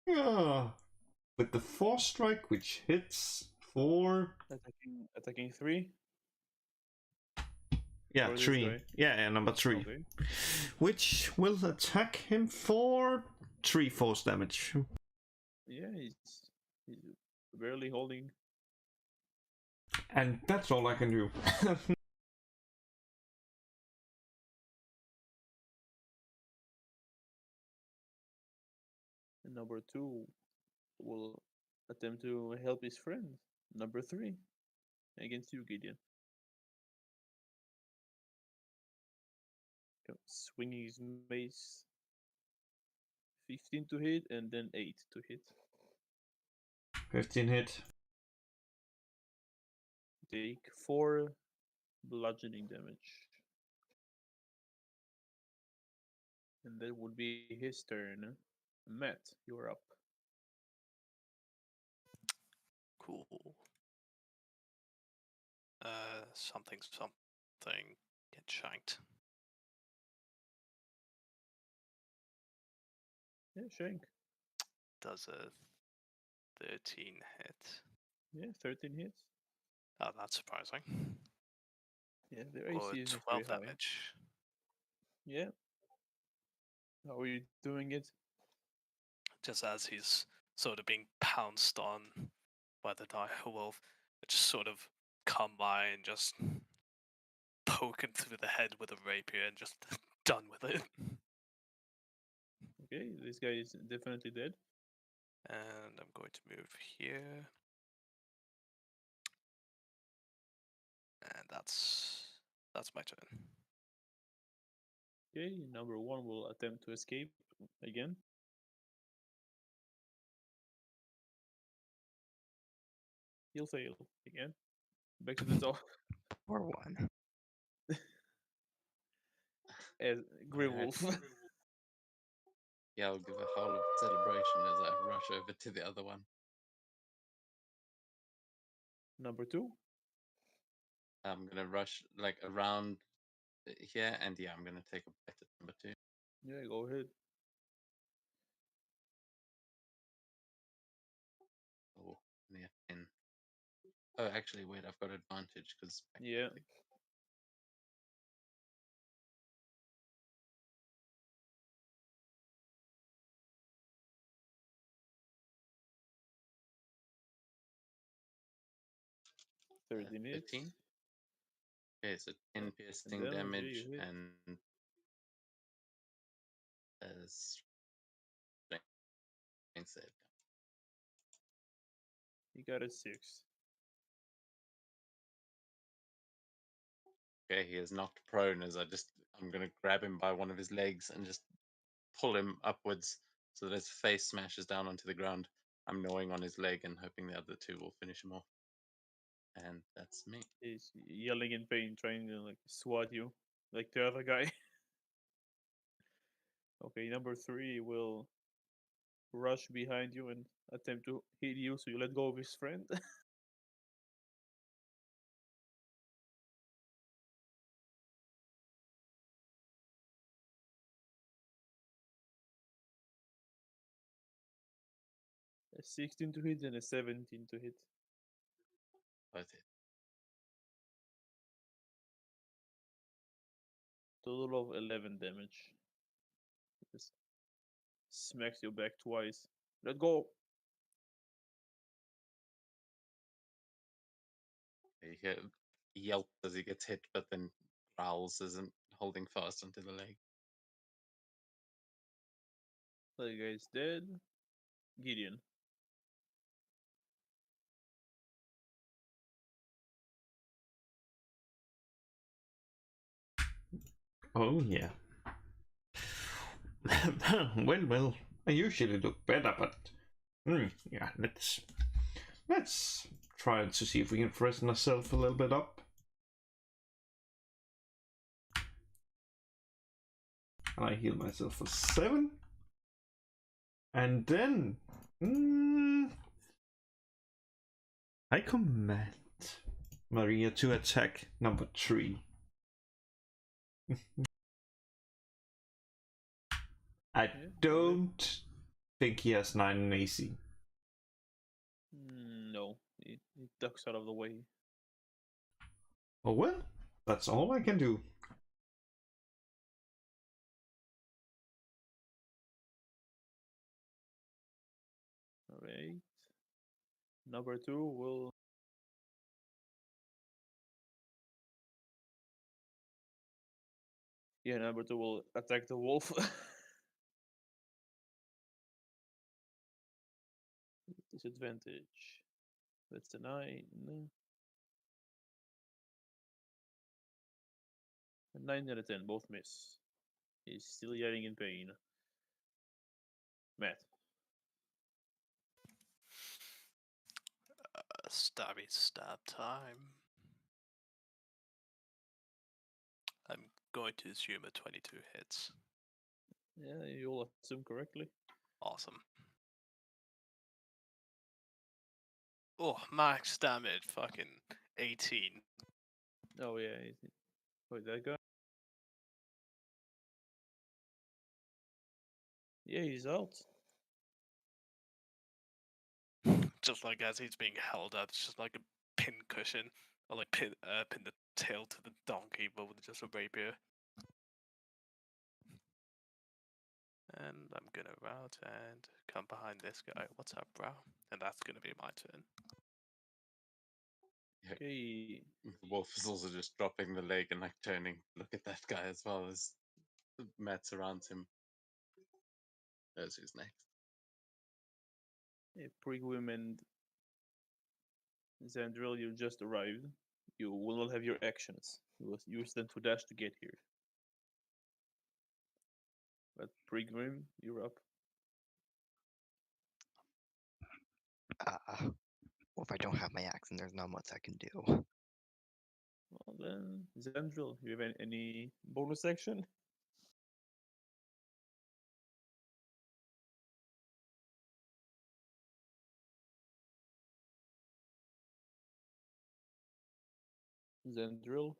Yeah. With the force strike, which hits for Attacking 3. yeah, Or this 3. guy? Yeah, number 3. Okay. Which will attack him for 3 force damage. Yeah, he's barely holding. And that's all I can do. And number 2 will attempt to help his friend. Number 3 against you, Gideon. Swinging his mace. 15 to hit and then 8 to hit. 15 hit. Take 4 bludgeoning damage. And that would be his turn. Matt, you're up. Cool. Something. Get shanked. Yeah, Shank. Does a 13 hit? Yeah, 13 hits. Oh, that's surprising. Yeah, their Or AC is 12 very high. damage. Yeah. How are you doing it? Just as he's sort of being pounced on by the dire wolf, it just sort of come by and just poke him through the head with a rapier and just done with it. Okay, this guy is definitely dead. And I'm going to move here. And that's my turn. Okay, number 1 will attempt to escape again. He'll fail again. Back to the top. Or one. As Grimwolf. Yeah, I'll give a howl of celebration as I rush over to the other one. Number 2. I'm gonna rush like around here, and yeah, I'm gonna take a bite at number 2. Yeah, go ahead. Oh, near 10. Oh, actually, wait, I've got advantage because Yeah. uh, 13 hits. 13. Okay, so 10 piercing damage, yeah, damage you hit. and Ain't said. He got a 6. Okay, he is knocked prone as I'm gonna grab him by one of his legs and just pull him upwards so that his face smashes down onto the ground. I'm gnawing on his leg and hoping the other two will finish him off. And that's me. He's yelling in pain, trying to like swat you, like the other guy. Okay, number 3 will rush behind you and attempt to hit you, so you let go of his friend. A 16 to hit and a 17 to hit. Both it. Total of 11 damage. Just smacks you back twice. Let go. You hear a yelp as he gets hit, but then growls isn't holding fast onto the leg. The guy's dead. Gideon. Oh yeah. well. I usually look better, but yeah. Let's try to see if we can freshen ourselves a little bit up. And I heal myself for 7, and then I command Maria to attack number 3. I don't think he has 9 in AC. No, he ducks out of the way. Oh well, that's all I can do. Alright. Number 2 will. Yeah, number 2 will attack the wolf. Disadvantage. That's a 9. A 9 and a 10, both miss. He's still yelling in pain. Matt. Stabby stab time. I'm going to assume a 22 hits. Yeah, you'll assume correctly. Awesome. Oh, max damage, fucking 18. Oh yeah, wait, that guy? Yeah, he's out. Just like as he's being held up, it's just like a pin cushion, or like pin the tail to the donkey, but with just a rapier. And I'm gonna route and come behind this guy. What's up, bro? And that's gonna be my turn. Okay. The wolf is also just dropping the leg and like turning. Look at that guy as well as Matt surrounds him. Knows who's next. Yeah, Prigwim and Zandril, you just arrived. You will not have your actions. You will use them to dash to get here. But Prigwim, you're up. Well, if I don't have my axe, then there's not much I can do. Well then, Zandril, you have any bonus action? Zandril?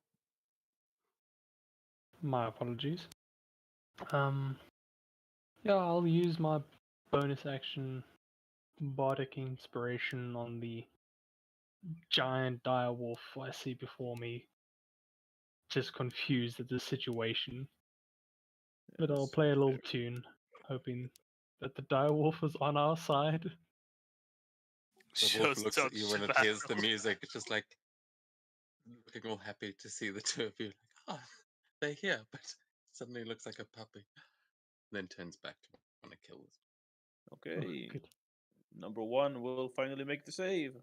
My apologies. Yeah, I'll use my bonus action bardic inspiration on the giant direwolf I see before me. Just confused at the situation. But I'll Yes, play a little fair. tune, hoping that the direwolf is on our side. The wolf looks at you when it hears the music. It's just like looking all happy to see the two of you. Like, oh, they're here, but suddenly looks like a puppy. Then turns back to want to kill us. Okay. good. Number 1 will finally make the save.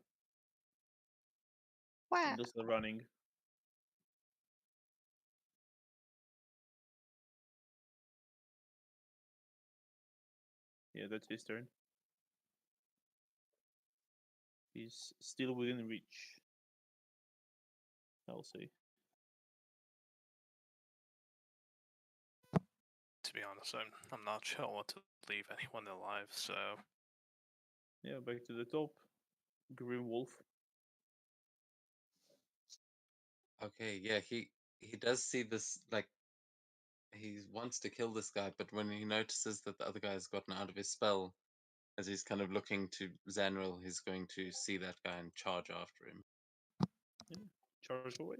Wow. And does the running. Yeah, that's his turn. He's still within reach. I'll say. To be honest, I'm not sure what to leave anyone alive, so Yeah, back to the top. Grim Wolf. Okay, yeah, he does see this, like, he wants to kill this guy, but when he notices that the other guy has gotten out of his spell, as he's kind of looking to Zanril, he's going to see that guy and charge after him. Yeah, charge away.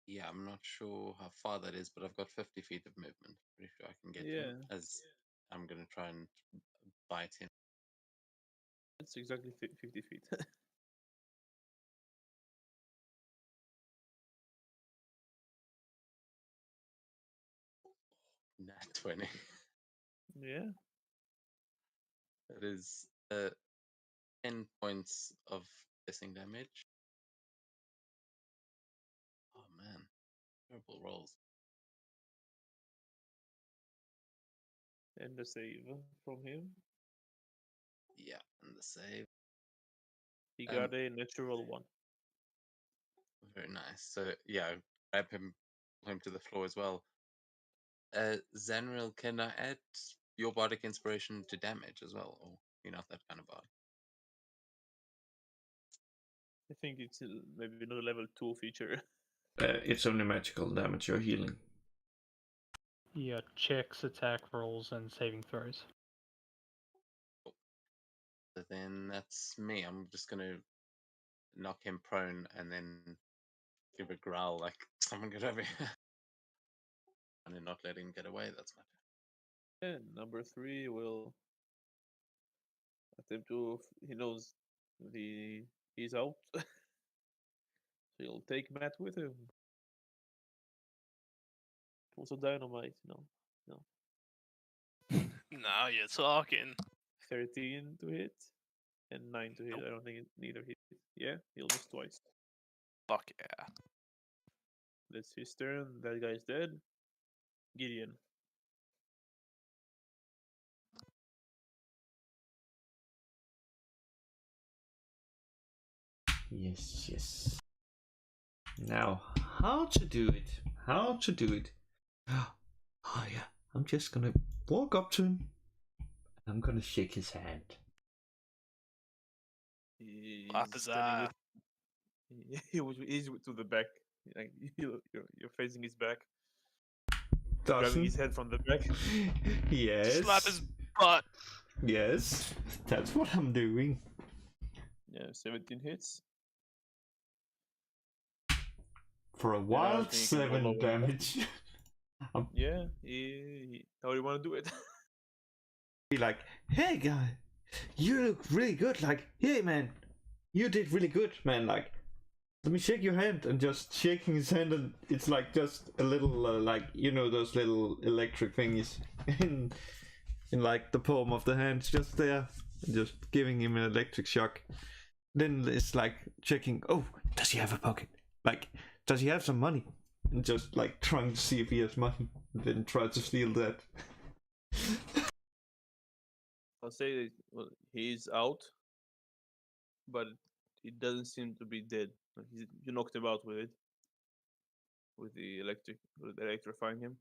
Yeah, I'm not sure how far that is, but I've got 50 feet of movement. Pretty sure I can get to him, Yeah. as I'm going to try and bite him. That's exactly 50 feet. Nat 20. Yeah. That is 10 points of piercing damage. Oh man, terrible rolls. And the save from him. Yeah, and the save. He Um, got a natural 1. Very nice. So yeah, grab him, pull him to the floor as well. Zanril, can I add your bardic inspiration to damage as well, or you're not that kind of bard? I think it's maybe not a level 2 feature. It's only magical damage you're healing. Yeah, checks, attack rolls, and saving throws. So then that's me. I'm just gonna knock him prone and then give a growl like, "Someone get over here!" and then not let him get away. That's my turn. And number 3 will attempt to. He knows he's out. So he'll take Matt with him. Also dynamite, no. now you're talking. 13 to hit and 9 to hit. Nope. I don't think neither hit. Yeah, he'll miss twice. Fuck yeah. That's his turn. That guy's dead. Gideon. Yes, yes. Now, how to do it? How to do it? Oh yeah, I'm just gonna walk up to him. I'm gonna shake his hand. He's Lapazar. he's to the back. Like you're facing his back, grabbing Doesn't? his head from the back. Yes. Slap his butt. Yes, that's what I'm doing. Yeah, 17 hits. For a I wild think you can roll 7 over. damage. Yeah, how do you want to do it? Be like, hey guy, you look really good. Like, hey man, you did really good, man. Like, let me shake your hand, and just shaking his hand, and it's like just a little, like, you know, those little electric thingies in like the palm of the hand, just there, and just giving him an electric shock. Then it's like checking. Oh, does he have a pocket? Like, does he have some money? And just like trying to see if he has money, and then try to steal that. I'll say well, he's out, but it doesn't seem to be dead. Like you knocked him out with it, with electrifying him.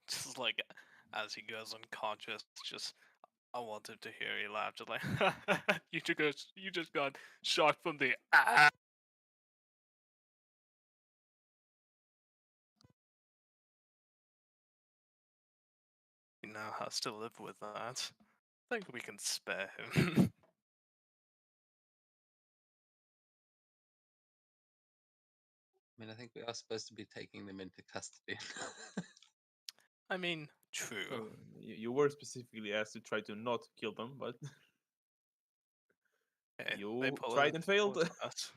Just like as he goes unconscious, just I want him to hear he laughed. Just like you just got shocked from the ah. He now has to live with that. I think we can spare him. I mean, I think we are supposed to be taking them into custody. I mean, true. Well, you were specifically asked to try to not kill them, but Okay, they You pull tried it and failed. towards us.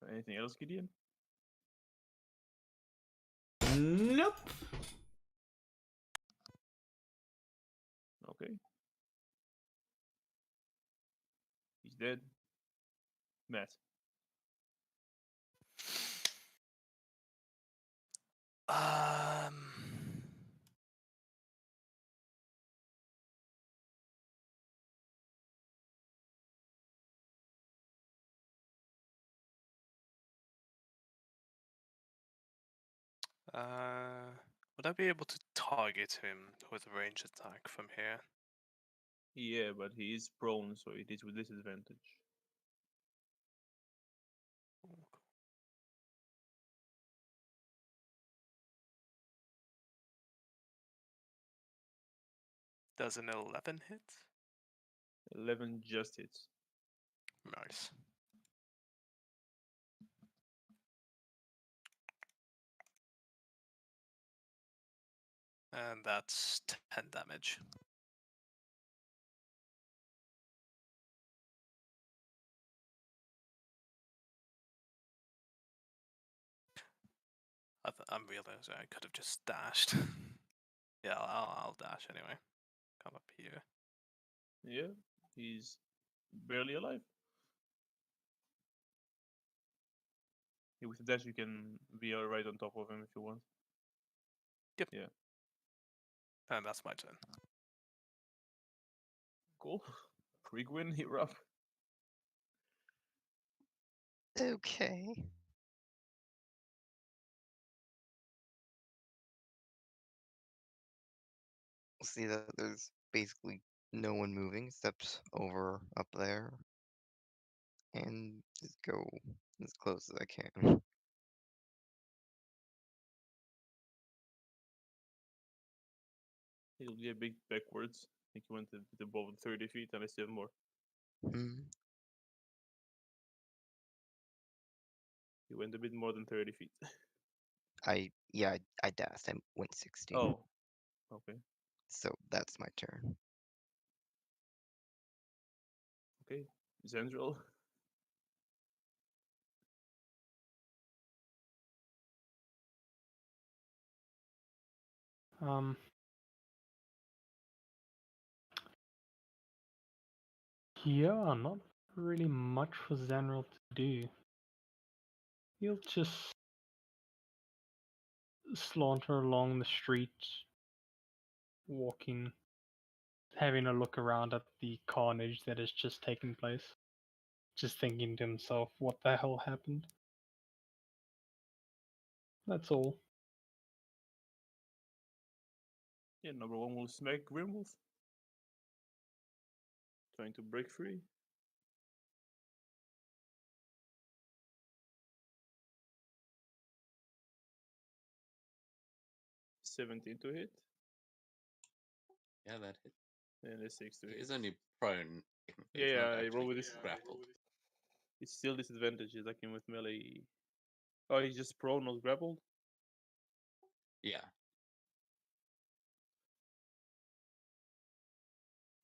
Anything else, Gideon? Nope. Okay. He's dead. Matt. Um. Would I be able to target him with a range attack from here? Yeah, but he is prone, so it is with disadvantage. Does an 11 hit? 11 just hits. Nice. And that's 10 damage. I'm realizing I could have just dashed. Yeah, I'll dash anyway. Come up here. Yeah, he's barely alive. Yeah, with the dash, you can be right on top of him if you want. Yep. Yeah. And that's my turn. Cool. Quick win, you're up. Okay. See that there's basically no one moving except over up there. And just go as close as I can. He'll get big backwards. I think he went a bit above 30 feet, and I still have more. Hmm. He went a bit more than 30 feet. I dashed. I went 60. Oh, okay. So that's my turn. Okay. Zendril. Um, yeah, not really much for Zanril to do. He'll just saunter along the street, walking, having a look around at the carnage that has just taken place. Just thinking to himself, what the hell happened? That's all. Yeah, number one will smack Grimwolf. Trying to break free. $17 to hit, Yeah, that hit. and a 6 to hit. He's only prone. technically, Yeah, he's not I roll actually with this. grappled. It's still disadvantage attacking with melee. Oh, he's just prone, not grappled? Yeah.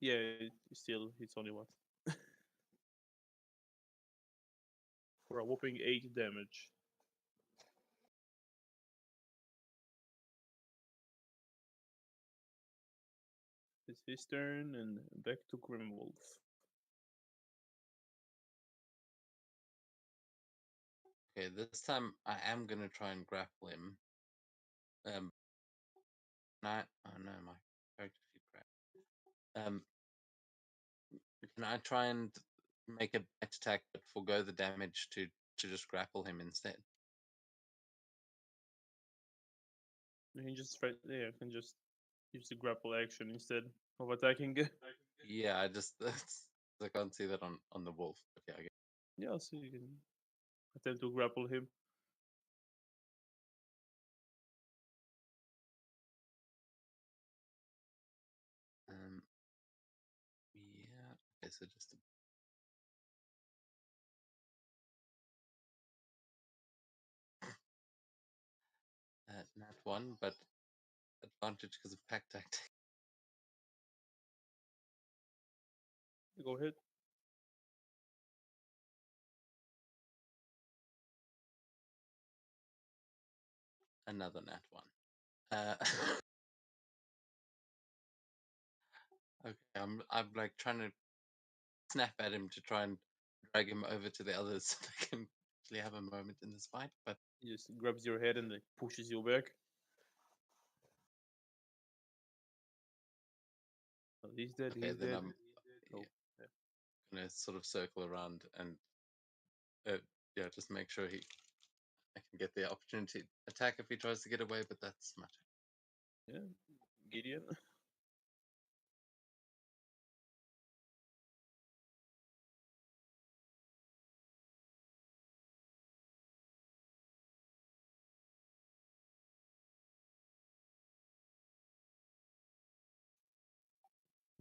Yeah, it's only what? For a whopping 8 damage. It's his turn, and back to Grimwolf. Okay, this time I am gonna try and grapple him. Oh no, my character sheet crap. Can I try and make a bite attack but forego the damage to just grapple him instead? You can just try, yeah, you can just use the grapple action instead of attacking. Yeah, I can't see that on the wolf. But yeah, I guess. Yeah, so you can attempt to grapple him. Yeah. Okay, so just 1, but advantage because of pack tactic. Go ahead. Another nat 1. Uh, okay, I'm like trying to snap at him to try and drag him over to the others so they can actually have a moment in this fight, but He just grabs your head and like, pushes you back. Oh, he's dead. okay, He's then dead. I'm Oh, yeah, gonna sort of circle around and yeah, just make sure I can get the opportunity to attack if he tries to get away, but that's much. yeah. Gideon.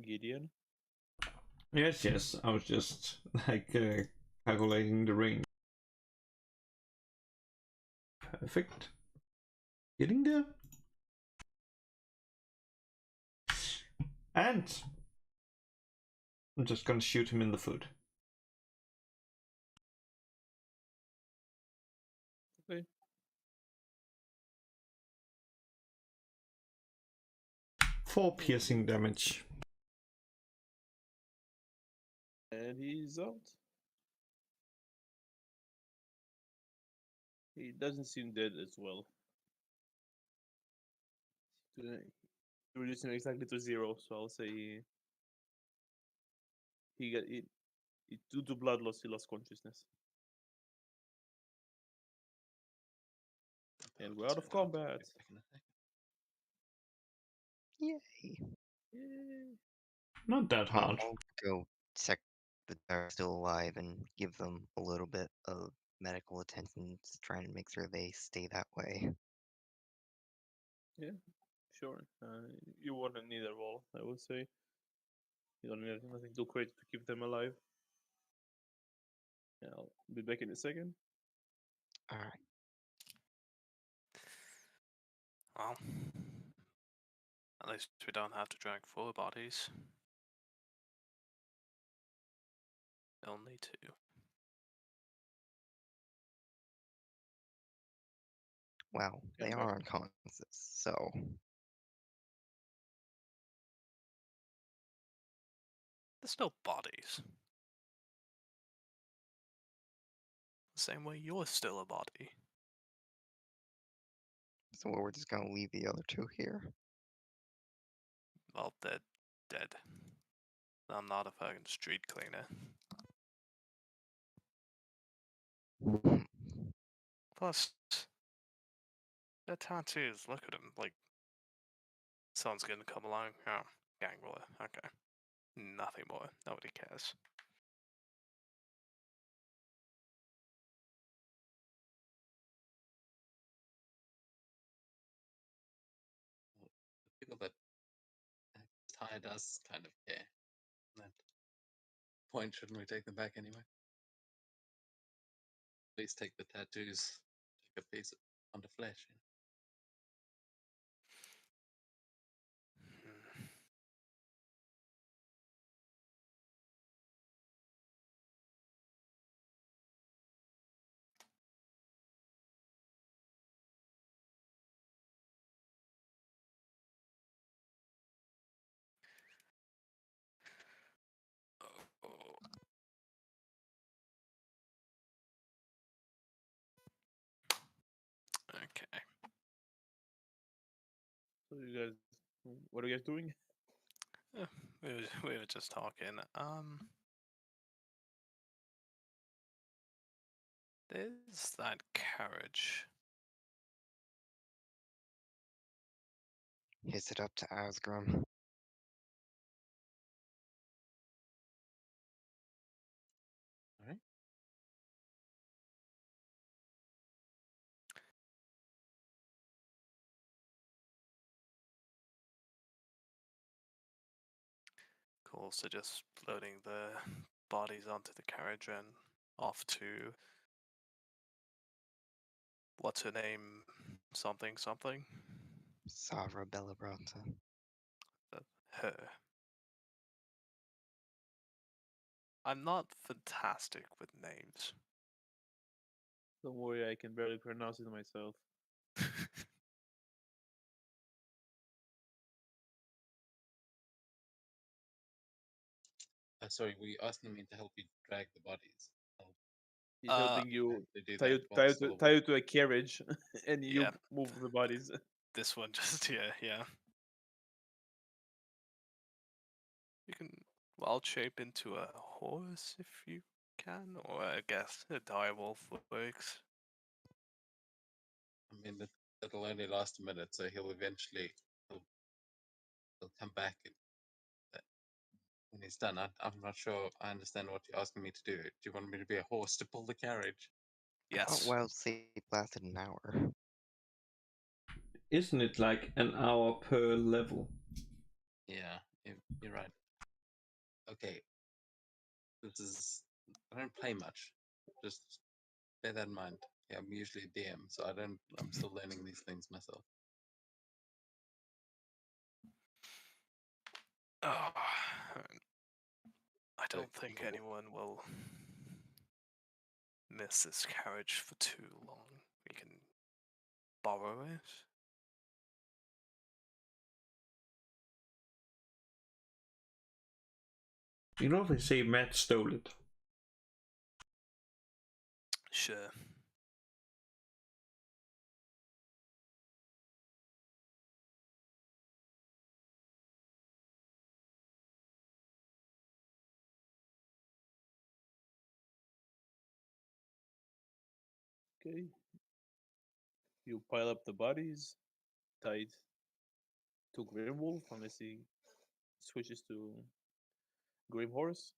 Gideon. Yes, yes. I was just like calculating the range. Perfect. Getting there. And I'm just gonna shoot him in the foot. Okay. Four piercing damage. And he's out. He doesn't seem dead as well. Reduce him exactly to 0, so I'll say he got it. Due to blood loss, he lost consciousness. And we're out of combat. Yay. Yay. Not that hard. I'll go check that they're still alive and give them a little bit of medical attention, just trying to make sure they stay that way. Yeah, sure. You won't need a roll, I would say. You don't need nothing too crazy to keep them alive. Yeah, I'll be back in a second. Alright. Well, at least we don't have to drag 4 bodies. Only 2. Well, they And are unconscious, so They're still bodies. The same way you're still a body. we're just gonna leave the other 2 here. Well, they're dead. I'm not a fucking street cleaner. Plus, they're tattoos. Look at them. Like, someone's gonna come along. Oh, gang war. Okay. Nothing more. Nobody cares. The people that tied us kind of care. At that point, shouldn't we take them back anyway? At least take the tattoos, take a piece on the flesh. Hmm. Oh. Okay. So you guys, what are you guys doing? We were just talking. There's that carriage. Is it up to Asgrim? All right. Cool. So just loading the bodies onto the carriage and off to what's her name? Something something. Savra Bellabrata. Her. I'm not fantastic with names. Don't worry, I can barely pronounce it myself. Sorry, were you asking me to help you drag the bodies? He's Uh, helping you To do tie that you, while still tie you to a carriage, and you Yeah. move the bodies. This one just yeah. You can wild shape into a horse if you can, or I guess a direwolf works. I mean, it'll only last a minute, so he'll come back when he's done. I'm not sure I understand what you're asking me to do. Do you want me to be a horse to pull the carriage? I thought Yes. Wild Shape lasted an hour. Isn't it like an hour per level? Yeah, you're right. Okay, this is. I don't play much. Just bear that in mind. Yeah, I'm usually a DM, so I'm still learning these things myself. Oh, I So don't think you- anyone will miss this carriage for too long. We can borrow it. You know, they say Matt stole it. Sure. Okay. You pile up the bodies, tied to Grimwolf, unless he switches to Grim Horse.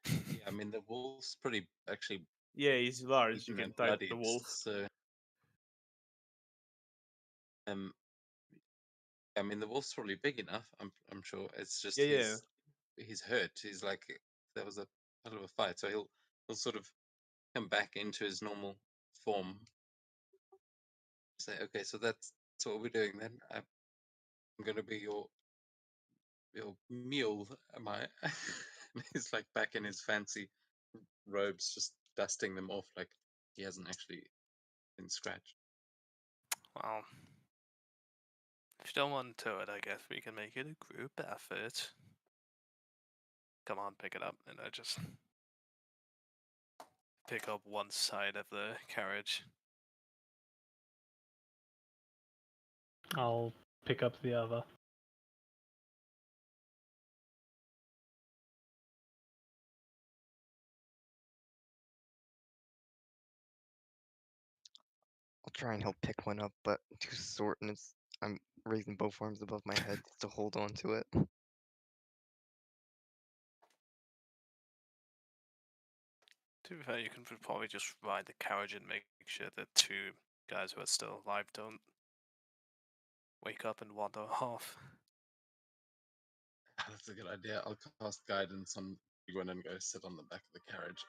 Yeah, I mean the wolf's pretty actually Yeah, he's large. You beaten can and tie bloodied, the wolf. so I mean the wolf's probably big enough. I'm sure. It's just Yeah. he's hurt. He's like there was a hell of a fight, so he'll sort of come back into his normal form. Say, okay, so that's what we're doing then. I'm gonna be your mule, am I? He's like back in his fancy robes, just dusting them off like he hasn't actually been scratched. Well, if you don't want to do it, I guess we can make it a group effort. Come on, pick it up, and I just pick up one side of the carriage. I'll pick up the other. I'll try and help pick one up, but too short, and I'm raising both arms above my head to hold on to it. To be fair, you can probably just ride the carriage and make sure the two guys who are still alive don't wake up and wander off. That's a good idea. I'll cast guidance on Gwen and go sit on the back of the carriage.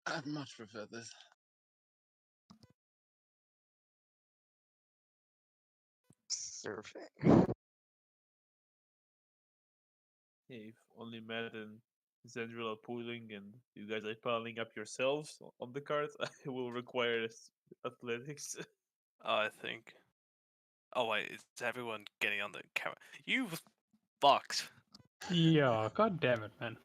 I'd much prefer this. Surfing. If only Matt and Zendril are pulling and you guys are piling up yourselves on the cart, it will require athletics. I think. Oh wait, is everyone getting on the carriage? You fucked. Yeah, god damn it, man.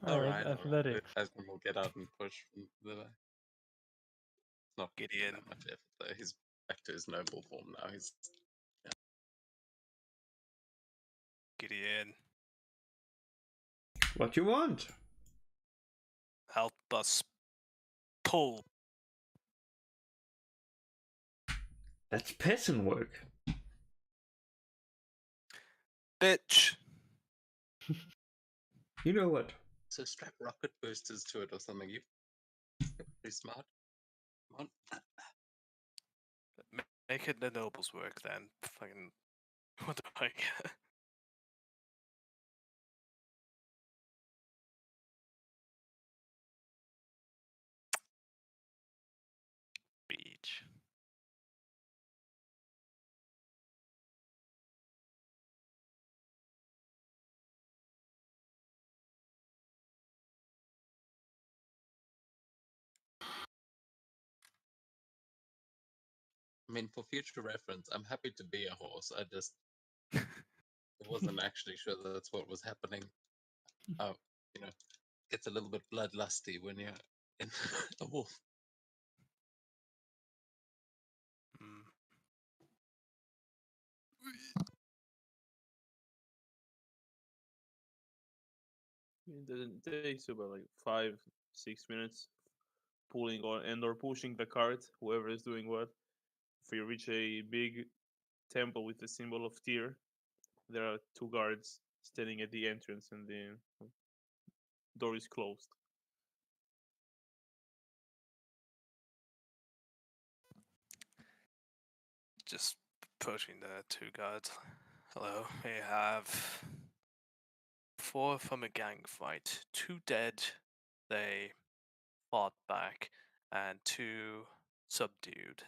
Alright, athletics. Asgrim will get out and push from the back. It's not Gideon. that much effort though. He's back to his noble form now. He's Gideon, What you want? help us pull. That's peasant work. Bitch. You know what? so strap rocket boosters to it or something. You're pretty smart. Come on. Make it the nobles work then. Fucking. What do I get? Beach. I mean, for future reference, I'm happy to be a horse. I just wasn't actually sure that's what was happening. You know, gets a little bit bloodlusty when you're in a wolf. Mm. It doesn't takes about like 5-6 minutes pulling on and or pushing the cart, whoever is doing what. If you reach a big temple with the symbol of Tyr, there are 2 guards standing at the entrance and the door is closed. Just approaching the 2 guards. Hello, we have 4 from a gang fight. 2 dead. They fought back, and 2 subdued.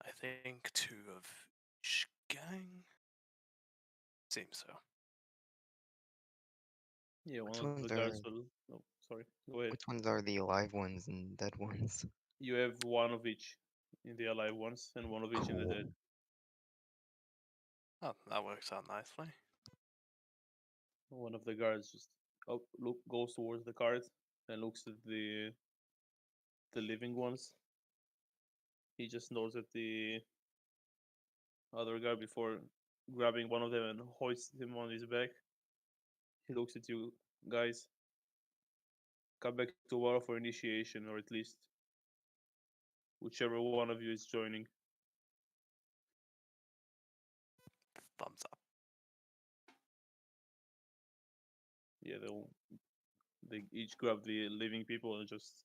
I think 2 of each gang? Seems so. Yeah, Which one of ones the guards are will. Oh, sorry. Go ahead. which ones are the alive ones and dead ones? You have 1 of each in the alive ones and 1 of each in the dead. Oh, that works out nicely. One of the guards just goes towards the cart and looks at the living ones. He just nods at the other guy before grabbing one of them and hoists him on his back. He looks at you guys. Come back to war for initiation, or at least whichever one of you is joining. Thumbs up. Yeah, they each grab the living people and just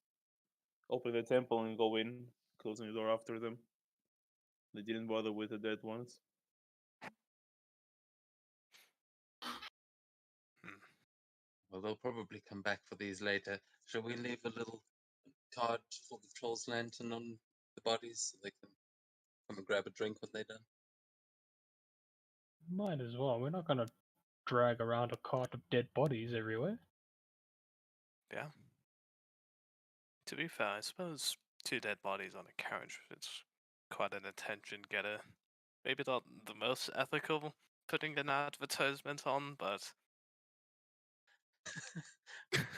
open the temple and go in, closing the door after them. They didn't bother with the dead ones. Well, they'll probably come back for these later. Shall we leave a little card for the Troll's Lantern on the bodies so they can come and grab a drink when they're done? Might as well. We're not gonna drag around a cart of dead bodies everywhere. Yeah. To be fair, I suppose 2 dead bodies on a carriage, it's quite an attention getter. Maybe not the most ethical putting an advertisement on, but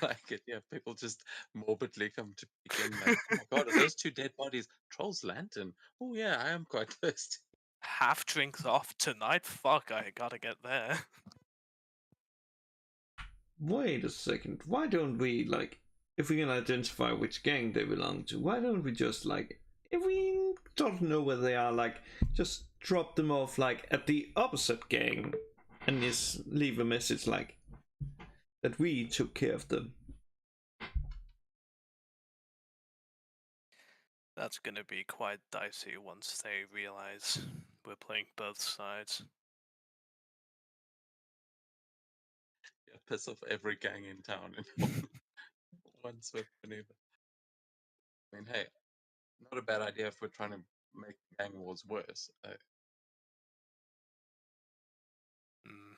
Like it, yeah. People just morbidly come to begin like, oh my god, are those 2 dead bodies? Troll's Lantern. Oh yeah, I am quite thirsty. half drinks off tonight? Fuck, I gotta get there. Wait a second. Why don't we, like, if we can identify which gang they belong to, why don't we just, like, if we don't know where they are, like, just drop them off, like, at the opposite gang and just leave a message, like, that we took care of them. That's gonna be quite dicey once they realize we're playing both sides. Yeah, piss off every gang in town in one swift maneuver. I mean, hey, not a bad idea if we're trying to make gang wars worse. Mm.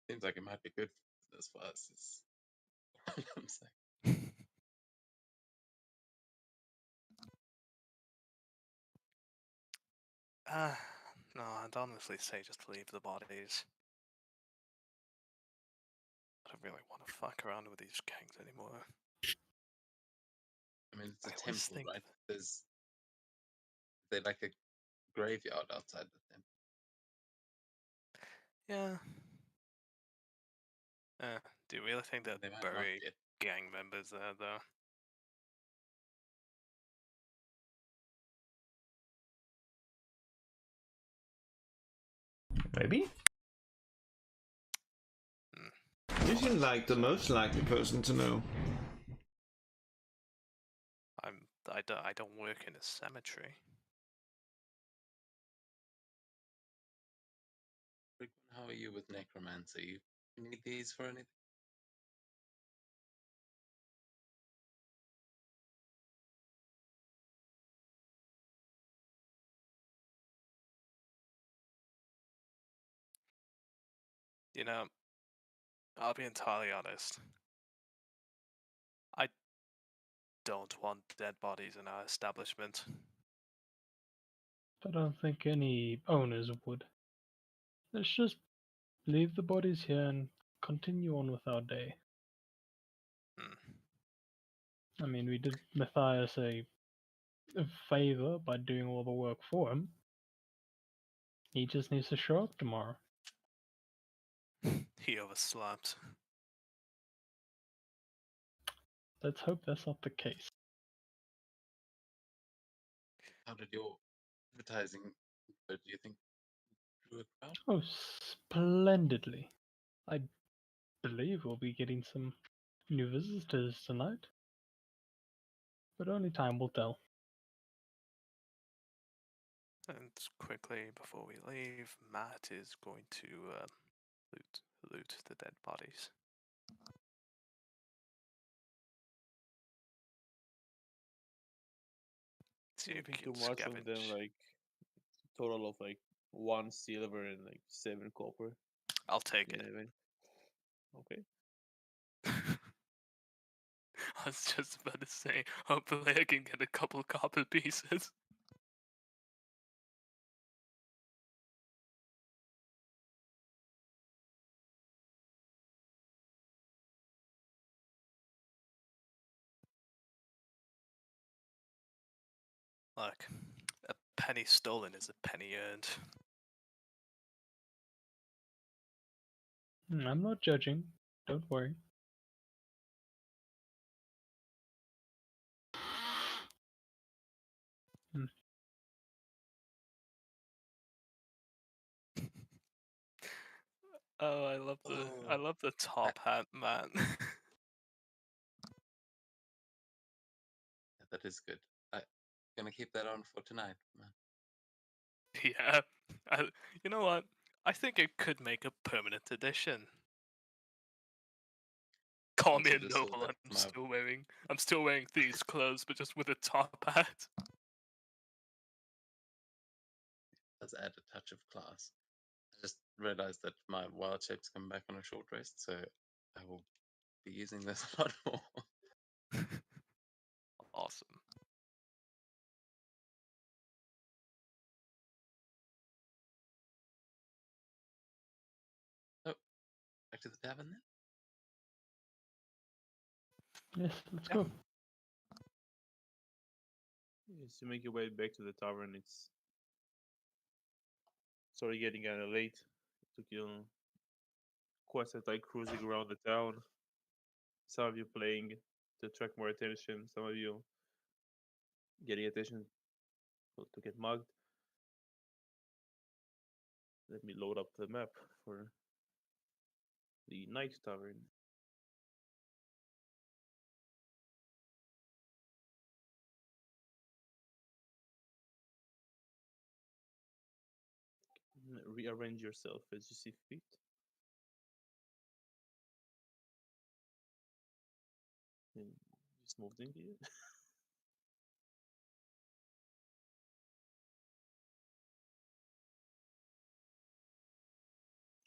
Seems like it might be good for this for us. Is all I'm saying. No, I'd honestly say just leave the bodies. I don't really want to fuck around with these gangs anymore. I mean, it's a I always temple, think right? They like a graveyard outside the temple. yeah. Do you really think They that might not bury get. gang members there, though? Maybe? You seem like the most likely person to know. I don't work in a cemetery. How are you with necromancy? You need these for anything? You know, I'll be entirely honest. I don't want dead bodies in our establishment. I don't think any owners would. Let's just leave the bodies here and continue on with our day. I mean, we did Matthias a favor by doing all the work for him. He just needs to show up tomorrow. He overslept. Let's hope that's not the case. How did your advertising go? Do you think it drew a crowd? Oh, splendidly. I believe we'll be getting some new visitors tonight. But only time will tell. And quickly, before we leave, Matt is going to loot the dead bodies. See I if think we too can much of them, scavenge. like total of like 1 silver and like 7 copper. I'll take Yeah, it. I mean, okay. I was just about to say, hopefully I can get a couple copper pieces. Look, a penny stolen is a penny earned. I'm not judging. Don't worry. Oh, I love the top hat, man. Yeah, that is good. I'm gonna keep that on for tonight, man. Yeah, you know what? I think it could make a permanent addition. Call me Also a just so noble. that I'm still wearing these clothes, but just with a top hat. does add a touch of class. I just realized that my wild shapes come back on a short rest, so I will be using this a lot more. Awesome. Oh, back to the tavern then? Yes, let's go. As you make your way back to the tavern, it's sorry getting kind of late. It took you quite a time cruising around the town. Some of you playing to attract more attention. Some of you getting attention to get mugged. Let me load up the map for the night tavern. Rearrange yourself as you see fit. And just moved in here.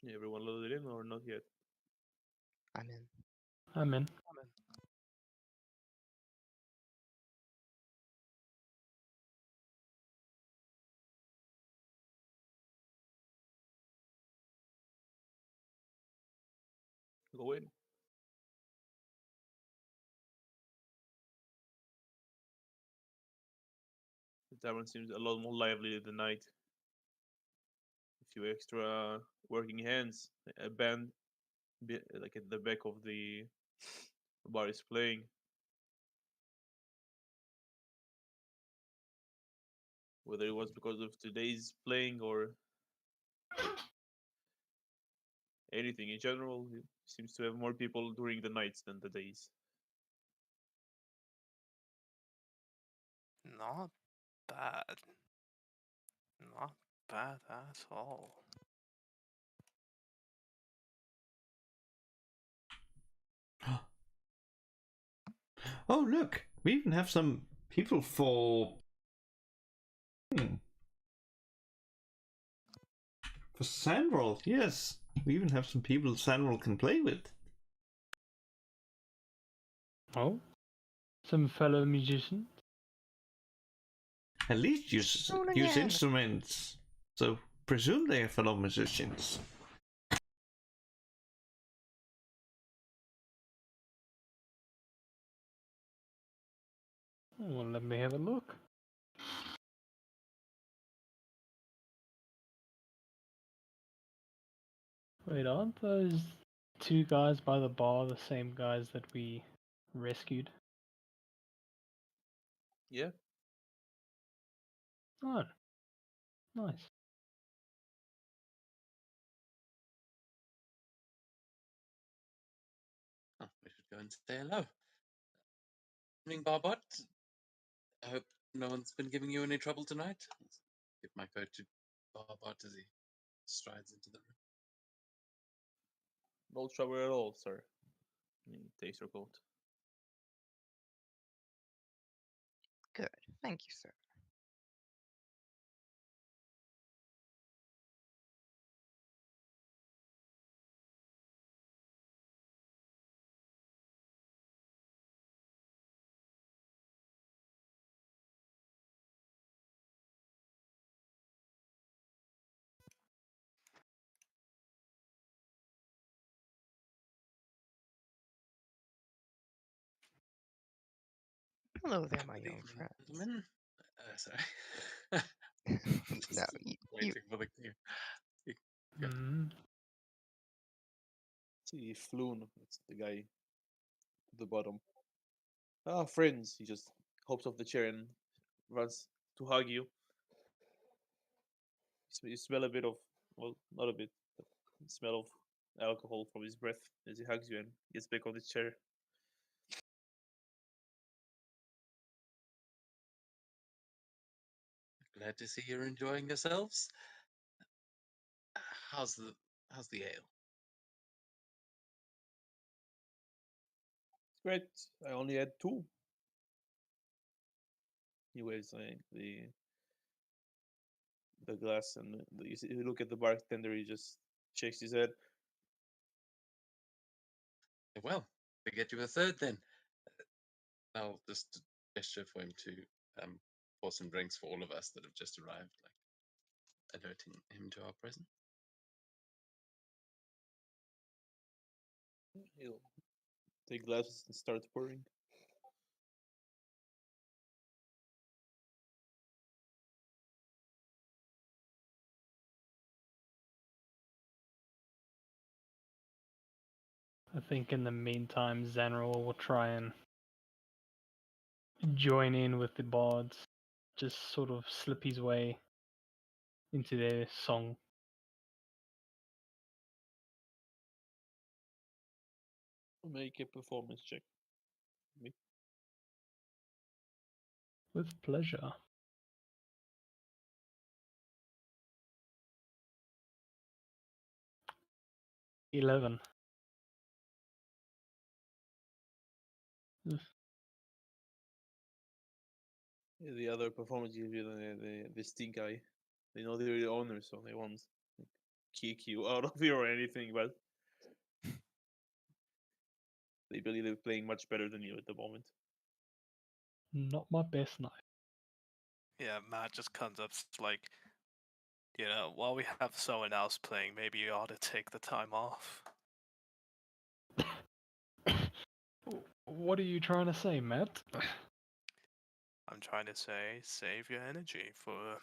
Yeah, everyone loaded in or not yet? I'm in. I'm in. Go in. The tavern seems a lot more lively than the night. A few extra working hands. A band, like at the back of the bar, is playing. Whether it was because of today's playing or anything in general, it seems to have more people during the nights than the days. Not bad. Not bad at all. Oh, look, we even have some people for. For Sandroll, yes. We even have some people Sandroll can play with. Oh? some fellow musicians. At least use Stone use again. instruments. So presume they are fellow musicians. Well, let me have a look. Wait, aren't those two guys by the bar the same guys that we rescued? Yeah. Oh, nice. Oh, we should go and say hello. Evening, Barbot. I hope no one's been giving you any trouble tonight. Give my coat to Barbot as he strides into the room. No trouble at all, sir. He takes your coat. Good. Thank you, sir. Hello there, my Good young evening, friends. gentlemen. Sorry. No, Just you, waiting for the cue. Yeah. Mm. See, Floon, that's the guy at the bottom. Ah, friends. He just hops off the chair and runs to hug you. You smell a bit of, well, not a bit, but smell of alcohol from his breath as he hugs you and gets back on his chair. Glad to see you're enjoying yourselves. How's the ale? It's great. I only had two. He waves the glass and you look at the bartender. He just shakes his head. Well, we get you a third then. I'll just gesture for him to pour some drinks for all of us that have just arrived, like alerting him to our presence. He'll take glasses and start pouring. I think in the meantime, Zanror will try and join in with the bards, just sort of slip his way into their song. Make a performance check. With pleasure. $11. Yeah, the other performance gives you the stink eye. They know they're the owners, so they won't like, kick you out of here or anything, but they believe they're playing much better than you at the moment. Not my best night. Yeah, Matt just comes up like, while we have someone else playing, maybe you ought to take the time off. What are you trying to say, Matt? I'm trying to say, save your energy for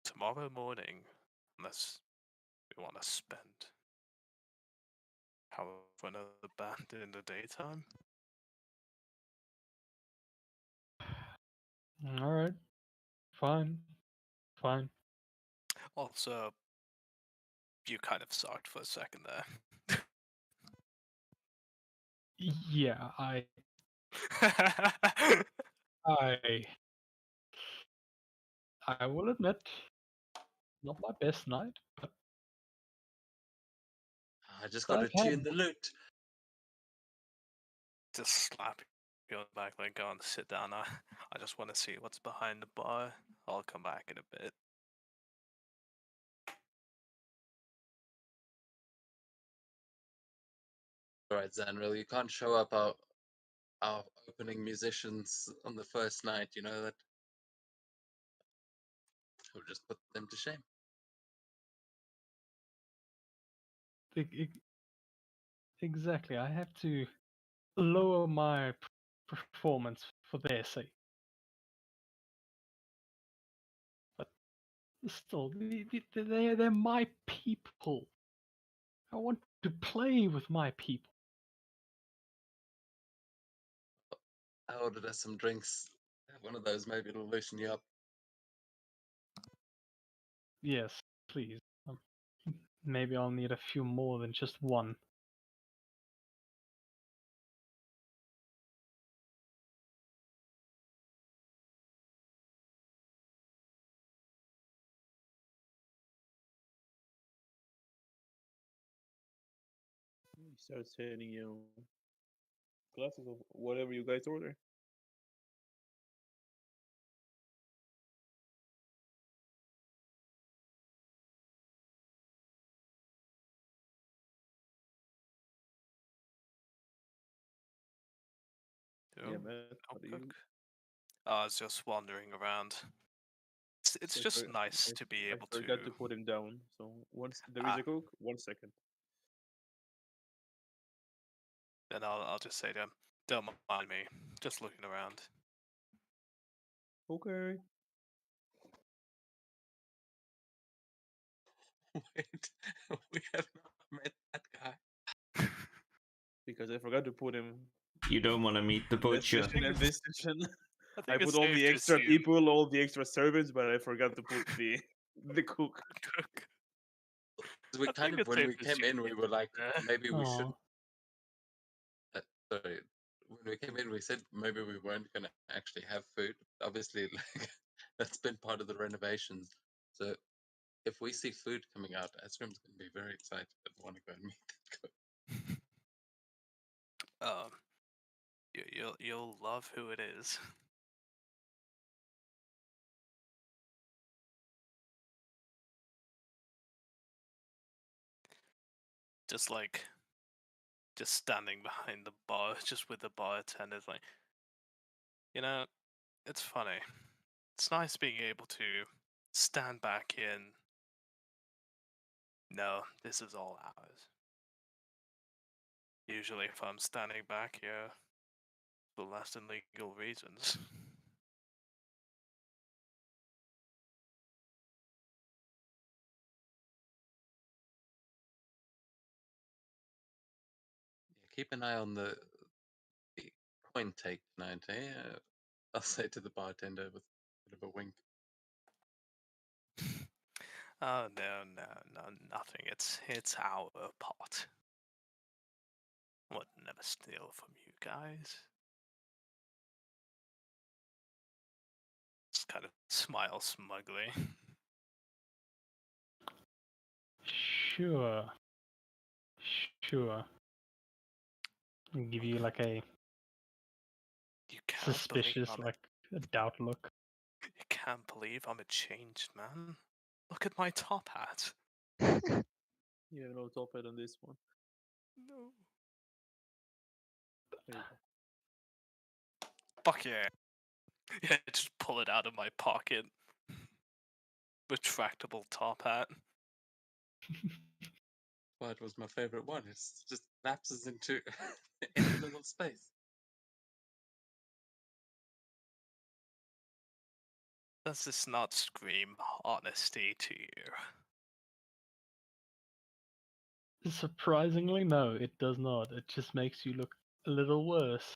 tomorrow morning, unless we want to spend however another band in the daytime. Alright. Fine. Fine. Also, you kind of sucked for a second there. Yeah, I will admit, not my best night, but I just got to I've had tune the lute. Just slap you on the back, like, go and sit down. I just want to see what's behind the bar. I'll come back in a bit. All right, Zanril, you can't show up our opening musicians on the first night, you know, that we'll just put them to shame. Exactly. I have to lower my performance for their sake. But still, they're my people. I want to play with my people. I ordered us some drinks. Have one of those, maybe it'll loosen you up. Yes, please. Maybe I'll need a few more than just one. He starts handing you glasses of whatever you guys order. Yeah, Oh, Matt. I'll What do cook. you? I was just wandering around. It's I just for- nice to be I able forgot to. to put him down. So once there is Ah. a cook, 1 second. Then I'll just say to him, "Don't mind me, just looking around." Okay. Wait, we have not met that guy. Because I forgot to put him You don't want to meet the in this butcher. session and this session. I I think put it's all safe the to extra assume people, all the extra servants, but I forgot to put the cook. cook. 'Cause we I kind think of, it's when safe we to came assume in, we he's were like, there. maybe we should. Aw. Sorry, when we came in, we said maybe we weren't going to actually have food. Obviously, like that's been part of the renovations. So if we see food coming out, Asgrim's going to be very excited and want to go and meet that cook. You'll love who it is. Just standing behind the bar, just with the bartenders, like, you know, it's funny. It's nice being able to stand back in. No, this is all ours. Usually, if I'm standing back here for less than legal reasons. Yeah, keep an eye on the coin take tonight, eh? I'll say to the bartender with a bit of a wink. Oh no, nothing. It's our pot. Would never steal from you guys. Just kind of smile smugly. Sure. Sure. I'll give you like a You can't suspicious, believe like a doubt look. You can't believe I'm a changed man. Look at my top hat. You have no top hat on this one. No. There you go. Fuck yeah. Yeah, just pull it out of my pocket. Retractable top hat. Well, it was my favorite one. It just lapses into any little space. Does this not scream honesty to you? Surprisingly, no, it does not. It just makes you look a little worse.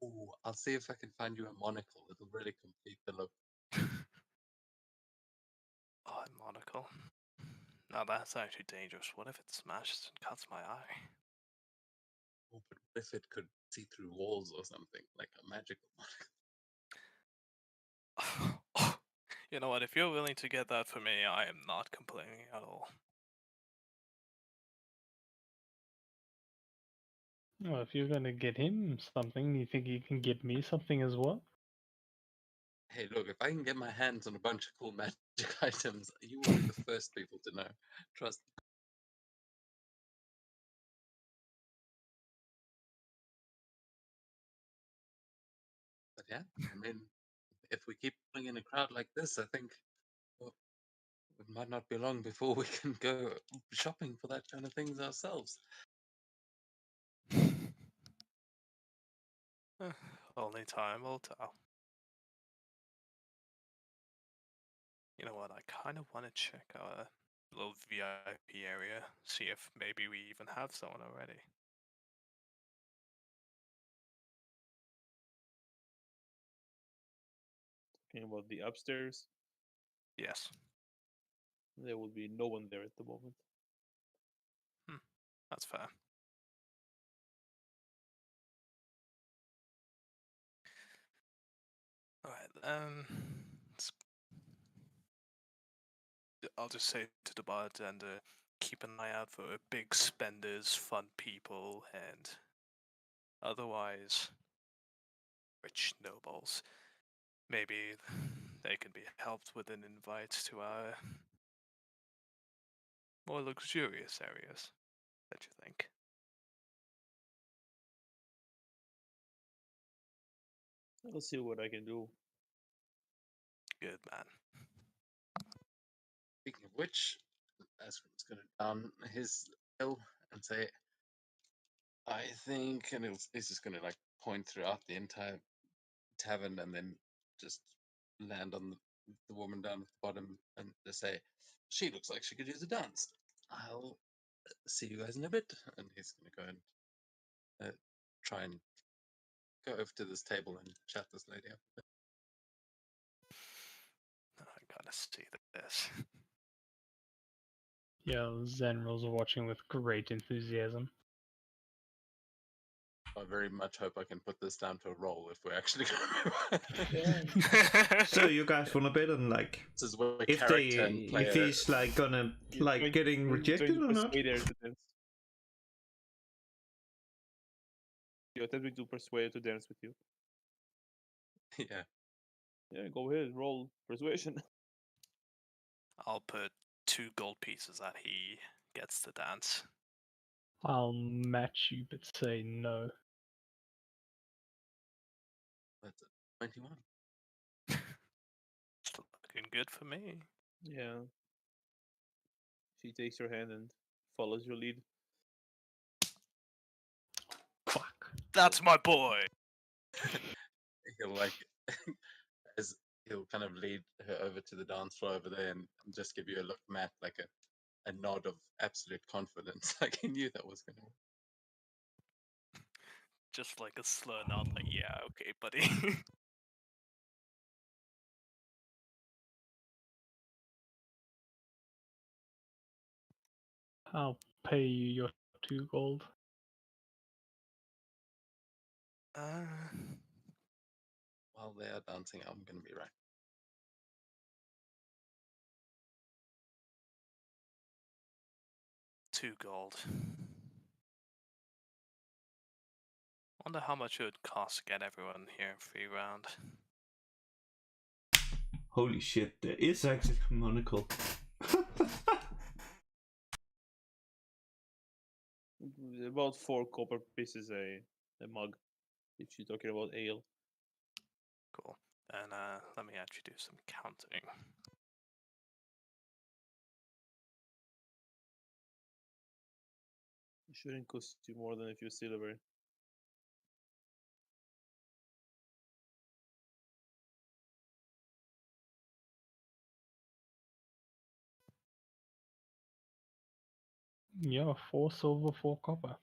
Ooh, I'll see if I can find you a monocle. It'll really complete the look. Oh, a monocle. Now that's actually dangerous. What if it smashes and cuts my eye? Oh, but what if it could see through walls or something, like a magical monocle? You know what? If you're willing to get that for me, I am not complaining at all. Well, if you're gonna get him something, you think you can get me something as well? Hey, look, if I can get my hands on a bunch of cool magic items, you will be the first people to know. Trust me. Yeah, I mean, if we keep pulling in a crowd like this, I think well, it might not be long before we can go shopping for that kind of things ourselves. Only time will tell. You know what? I kind of want to check our little VIP area, see if maybe we even have someone already. Talking about the upstairs, Yes. there will be no one there at the moment. That's fair. Alright, let's- I'll just say to the bartender, keep an eye out for big spenders, fun people, and otherwise rich nobles. Maybe they can be helped with an invite to our more luxurious areas. Don't you think? I'll see what I can do. Good man. Speaking of which, Asgrim's going to down his hill and say, I think, and he's just going to like point throughout the entire tavern and then just land on the woman down at the bottom and just say, she looks like she could use a dance. I'll see you guys in a bit. And he's going to go and try and go over to this table and chat this lady up. I gotta see this. Yeah, Zenrils are watching with great enthusiasm. I very much hope I can put this down to a roll if we're actually So you guys wanna bet on like This is where if character and player. if he's like gonna You're like trying- getting you're rejected trying to or not? persuade her to dance. You're attempting to persuade her to dance with you. Yeah. Yeah, go ahead, roll persuasion. I'll put 2 gold pieces that he gets to dance. I'll match you, but say no. That's a 21. It's looking good for me. Yeah. She takes your hand and follows your lead. Fuck. That's my boy. He'll like as he'll kind of lead her over to the dance floor over there and just give you a look, Matt, like a nod of absolute confidence. Like he knew that was gonna work. Just like a slur nod, like, yeah, okay, buddy. I'll pay you your 2 gold. uh, While they are dancing, I'm gonna be right. $2 gold. Wonder how much it would cost to get everyone here in free round. Holy shit, there is actually a monocle. About 4 copper pieces a mug, if you're talking about ale. Cool. And let me actually do some counting. It shouldn't cost you more than a few silver. Yeah, 4 silver, 4 copper.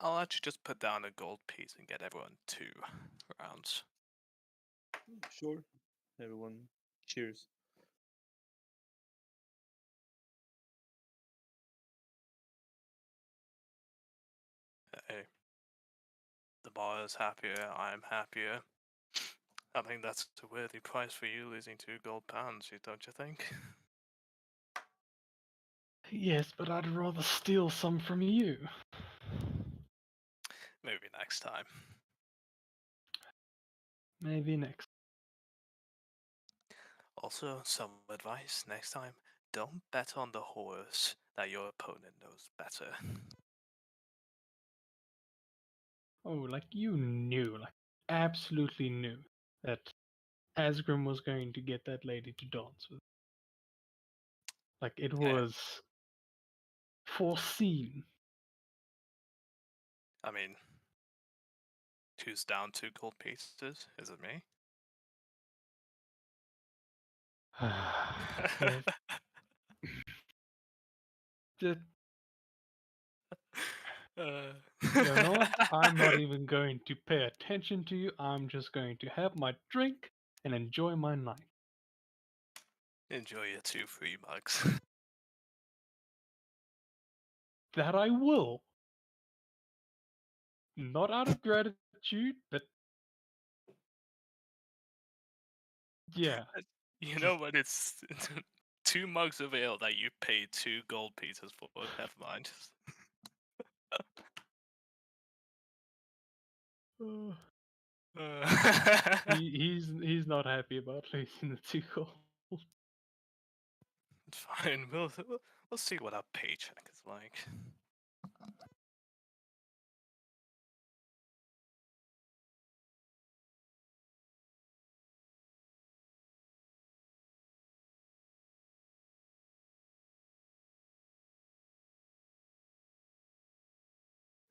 I'll actually just put down a gold piece and get everyone 2 rounds. Sure. Everyone cheers. Hey, the bar is happier, I'm happier. I think that's a worthy price for you losing 2 gold pounds, don't you think? Yes, but I'd rather steal some from you. Maybe next time. Maybe next. Also, some advice next time: don't bet on the horse that your opponent knows better. Oh, like you knew, like absolutely knew that Asgrim was going to get that lady to dance with. Like it was foreseen. I mean, who's down 2 gold pieces? Is it me? Yes, just, you know what? I'm not even going to pay attention to you. I'm just going to have my drink and enjoy my night. Enjoy your 2 free mugs. That I will. Not out of gratitude, but yeah. You know what? It's 2 mugs of ale that you paid 2 gold pieces for. Never mind. He's not happy about losing the 2 gold. Fine. We'll see what our paycheck is like.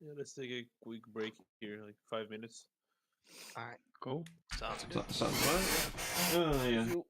Yeah, let's take a quick break here, like 5 minutes. Alright. Cool. Sounds good. Sounds right. Oh yeah. You-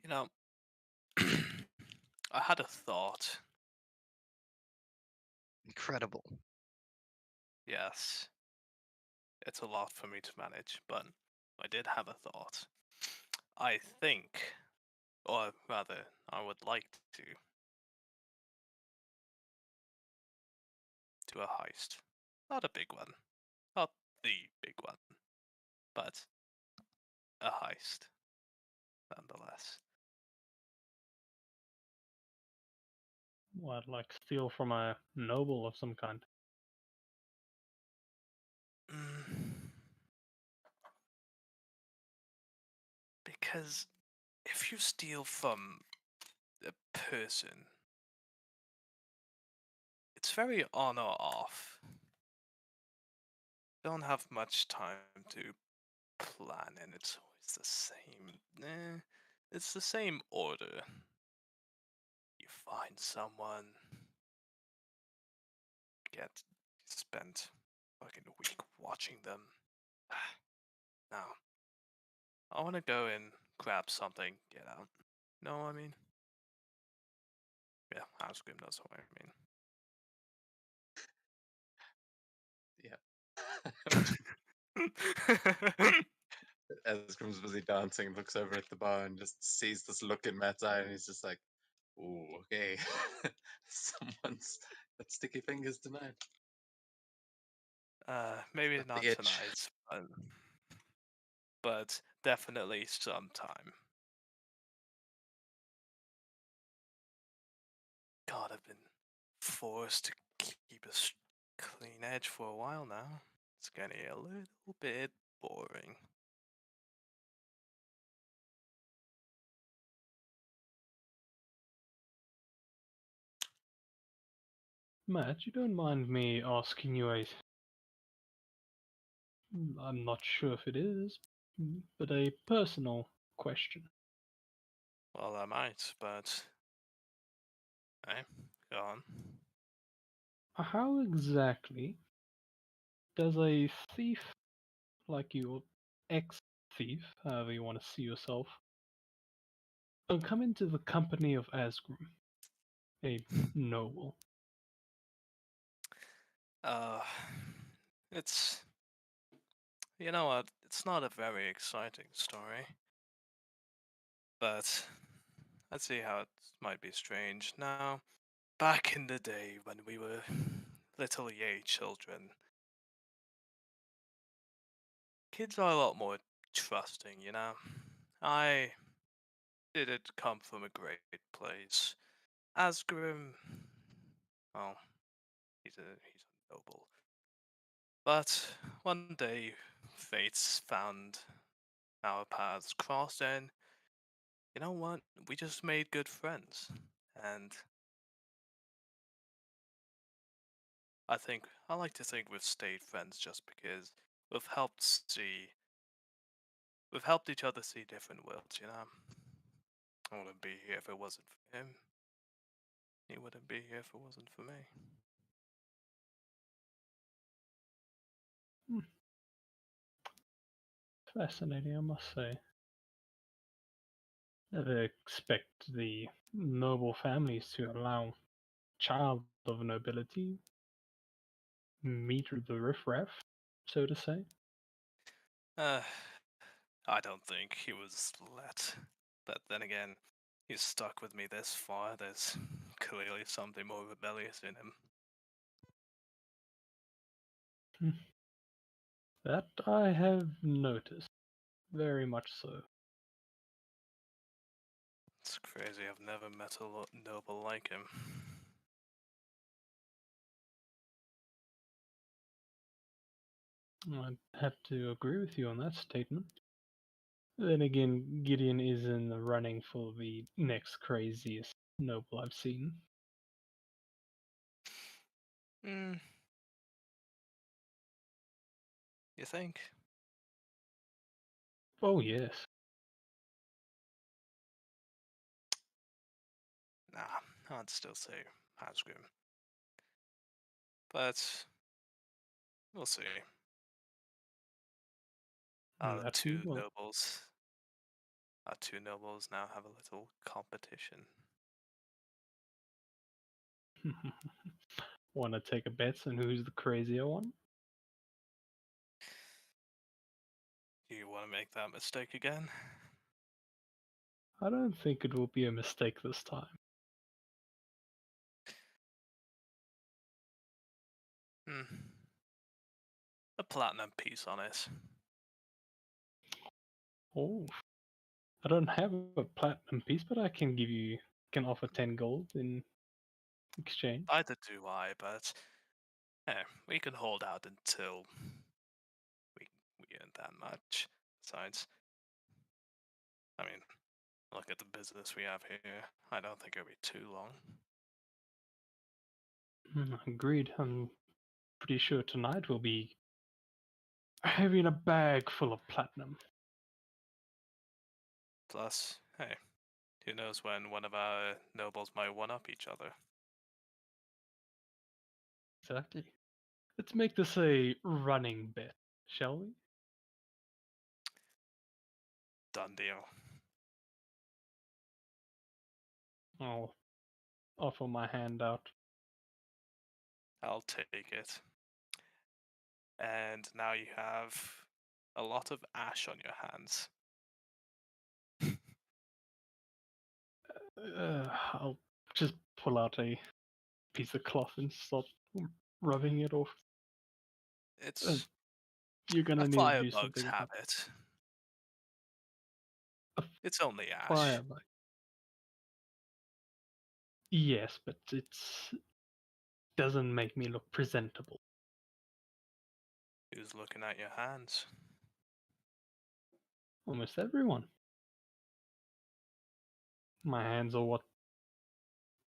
You know, I had a thought. Incredible. Yes, it's a lot for me to manage, but I did have a thought. I think, or rather, I would like to do a heist. Not a big one. Not the big one. But a heist, nonetheless. What, like steal from a noble of some kind? Because if you steal from a person, it's very on or off. Don't have much time to plan, and it's always the same. It's the same order. find someone, spend fucking a week watching them. No. I want to go and grab something, get out. Know what I mean? Yeah, ice cream, that's what I mean. Esgrim's busy dancing, looks over at the bar and just sees this look in Matt's eye, and he's just like, "Ooh, okay, someone's got sticky fingers tonight." Maybe Got the not itch. tonight, but definitely sometime. God, I've been forced to keep a clean edge for a while now. It's getting a little bit boring. Matt, you don't mind me asking you a. I'm not sure if it is, but a personal question. Well, I might, but. Hey, go on. How exactly does a thief like you, ex-thief, however you want to see yourself, come into the company of Asgrim, a noble? It's. You know what? It's not a very exciting story. But. Let's see how it might be strange. Now, back in the day when we were little yay children, kids are a lot more trusting, you know? I didn't come from a great place. Asgrim, well, he's a noble. But one day, fates found our paths crossed, and you know what? We just made good friends. And I like to think we've stayed friends just because we've helped each other see different worlds, you know? I wouldn't be here if it wasn't for him. He wouldn't be here if it wasn't for me. Fascinating, I must say. Never expect the noble families to allow child of nobility meet the riffraff, so to say. I don't think he was let. But then again, he's stuck with me this far. There's clearly something more rebellious in him. That I have noticed. Very much so. It's crazy. I've never met a noble like him. I'd have to agree with you on that statement. Then again, Gideon is in the running for the next craziest noble I've seen. Hmm. You think? Oh, yes. Nah, I'd still say Hasgrim. But we'll see. The That we will. Our two nobles now have a little competition. Want to take a bet on who's the crazier one? Do you want to make that mistake again? I don't think it will be a mistake this time. A platinum piece on it. Oh, I don't have a platinum piece, but I can offer 10 gold in exchange. Either do I, but we can hold out until we earn that much. Besides, I mean, look at the business we have here. I don't think it'll be too long. Agreed. I'm pretty sure tonight we'll be having a bag full of platinum. Plus, hey, Who knows when one of our nobles might one-up each other. Exactly. Let's make this a running bet, shall we? Done deal. I'll offer my hand out. I'll take it. And now you have a lot of ash on your hands. I'll just pull out a piece of cloth and start rubbing it off. It's You're gonna a need to do firebug's something about habit. A It's only ash. firebug. Yes, but it's doesn't make me look presentable. Who's looking at your hands? Almost everyone. My hands are what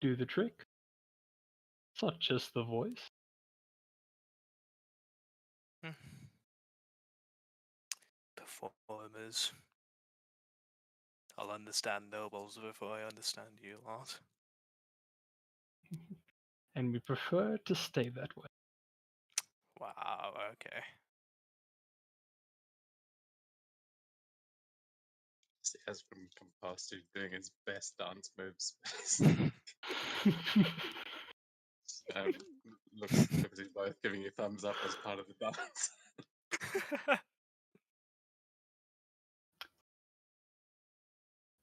do the trick. It's not just the voice. Performers. I'll understand nobles before I understand you lot. And we prefer to stay that way. Wow, okay. See Ezram come past you doing his best dance moves. Looks as if he's both giving you thumbs up as part of the dance.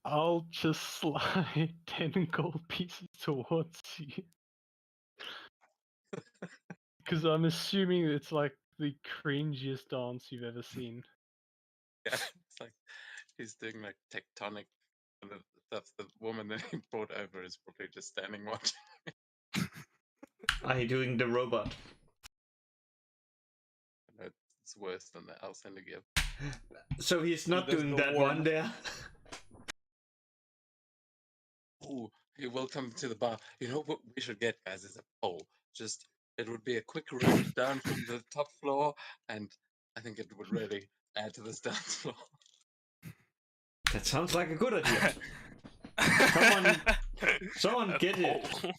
I'll just slide 10 gold pieces towards you. Because I'm assuming it's like the cringiest dance you've ever seen. Yeah, it's like he's doing like tectonic kind of stuff. The woman that he brought over is probably just standing watching. Are you doing the robot? No, it's worse than the Alcindor give. So he's not does doing the that warm- one there. Oh, hey, welcome to the bar. You know what we should get, guys, is a poll. Just it would be a quick run down from the top floor, and I think it would really add to this dance floor. That sounds like a good idea. Come on, someone A get it. poll.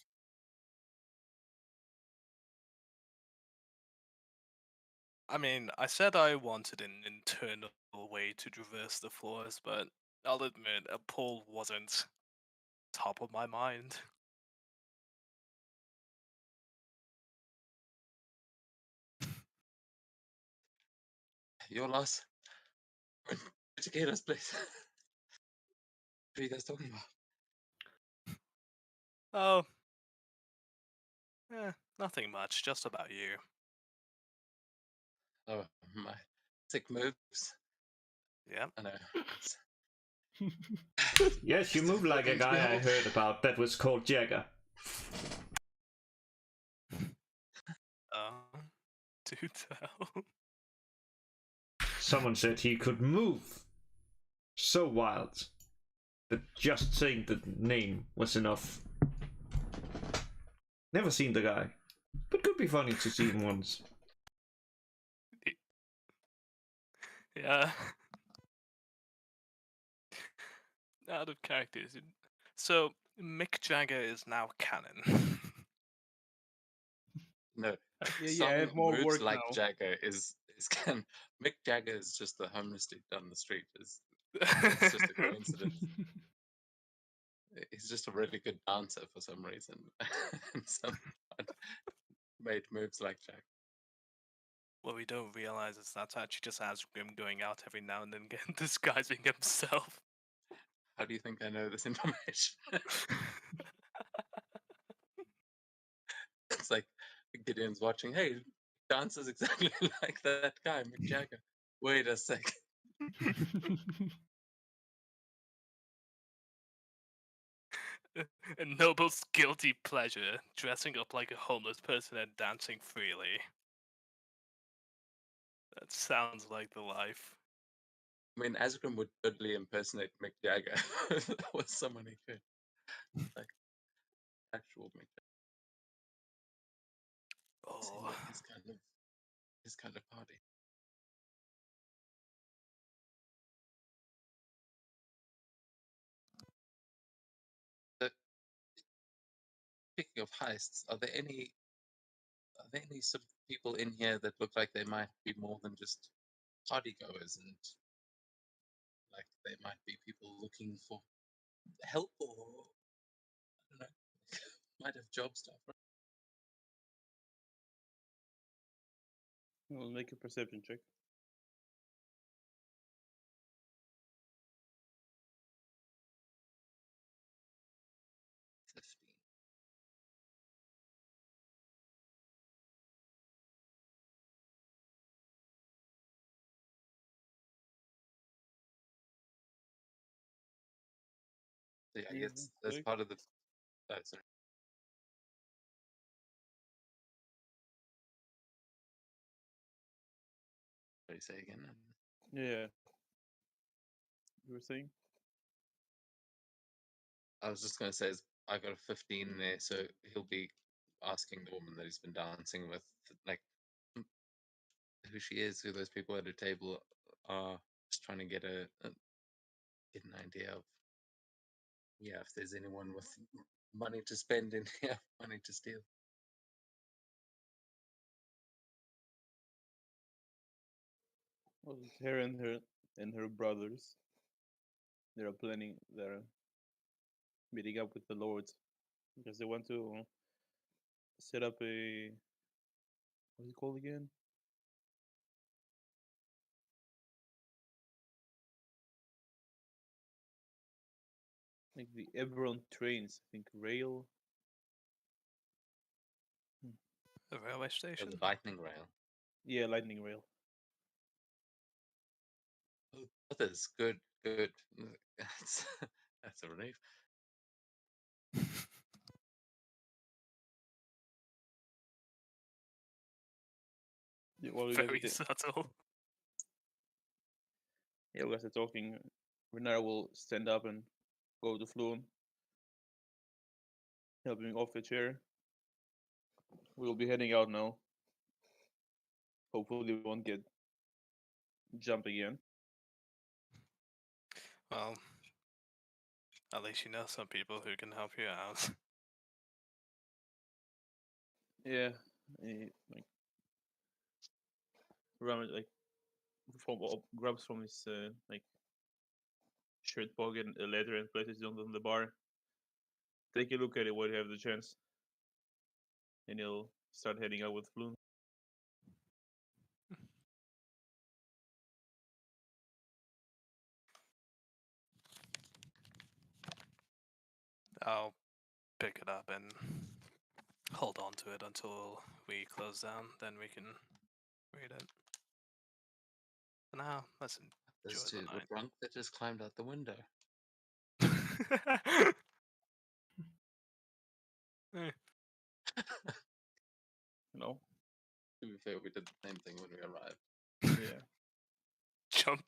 I mean, I said I wanted an internal way to traverse the floors, but I'll admit a pole wasn't top of my mind. Your loss. Educate us, please. What are you guys talking about? Oh, nothing much, just about you. Oh, my sick moves. Yeah. I know. It's... Yes, you move like a guy I heard about that was called Jagger. Do tell. Someone said he could move. So wild that just saying the name was enough. Never seen the guy, but could be funny to see him once. Yeah. Out of characters. So, Mick Jagger is now canon. No, Yeah, I some have more moves work like now. Jagger is can Mick Jagger is just the homeless dude down the street. It's just a coincidence. He's just a really good dancer for some reason, and someone made moves like Jagger. What we don't realize is that's actually just Asgrim going out every now and then getting disguising himself. How do you think I know this information? It's like Gideon's watching. Hey, he dances exactly like that guy, Mick Jagger. Wait a sec. A noble's guilty pleasure, dressing up like a homeless person and dancing freely. That sounds like the life. I mean, Asgrim would totally impersonate Mick Jagger if there was someone he could. Like, actual Mick Jagger. Seemed Oh, like his kind of party. Talking of heists, are there any sort of people in here that look like they might be more than just partygoers, and like they might be people looking for help, or I don't know, might have job stuff? Right? We'll make a perception check. 15. So yeah, I Yeah, guess as click. part of the. Oh, sorry. What do you say again? Yeah. You were saying? I was just going to say, I got a 15 there, so he'll be asking the woman that he's been dancing with, like, who she is, who those people at her table are, just trying to get get an idea of, yeah, if there's anyone with money to spend in here, money to steal. Well, it's her and her brothers. They're planning. They're meeting up with the lords because they want to set up a what's it called again? Like the Eberron trains, I think rail. The railway Or station. the lightning rail. Yeah, lightning rail. Oh, others, good. That's a relief. Yeah, well, Very subtle. yeah, we guys are talking. Renara will stand up and go to Fluon, help him off the chair. We'll be heading out now. Hopefully, we won't get jumped again. Well, at least you know some people who can help you out. Yeah, he, like like grabs from his like shirt pocket a letter and places it on the bar. Take a look at it while you have the chance, and he'll start heading out with Fluon. I'll pick it up and hold on to it until we close down. Then we can read it. For now, let's Those enjoy two the were night. drunk that just climbed out the window. Eh, You know? To be fair, we did the same thing when we arrived. Yeah. Jumped.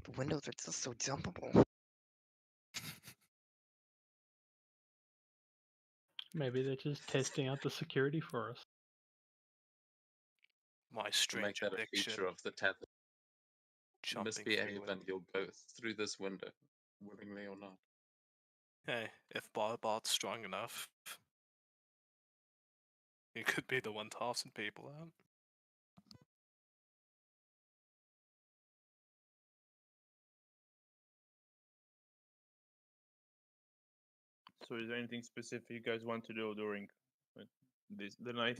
The windows are just so jumpable. Maybe they're just testing out the security for us. My To make strange that a addiction. feature of the tether. Jumping Misbehave through and you'll go through this window, willingly or not. Hey, if Barbot's strong enough, he could be the one tossing people out. So, is there anything specific you guys want to do during the night?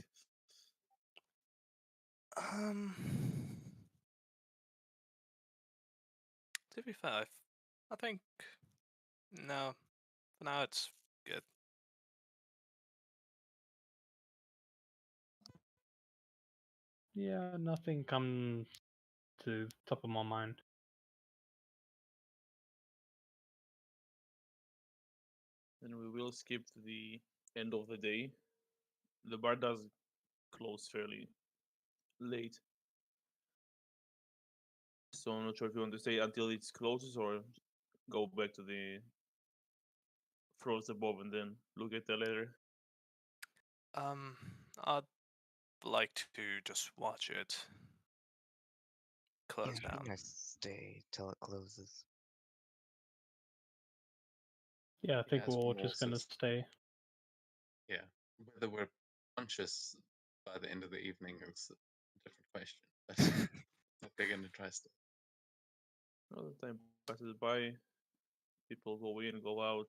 To be fair, I think no. For now, it's good. Yeah, nothing comes to the top of my mind. Then we will skip to the end of the day. The bar does close fairly late. So I'm not sure if you want to stay until it closes or go back to the floors above and then look at the letter. I'd like to just watch it close Yeah, it'd down. be nice to stay till it closes. Yeah, I He think has we're all just gonna remorses. stay. Yeah. Whether we're conscious by the end of the evening is a different question. But I think they're going to try still. Well, the time passes by. People go in, go out,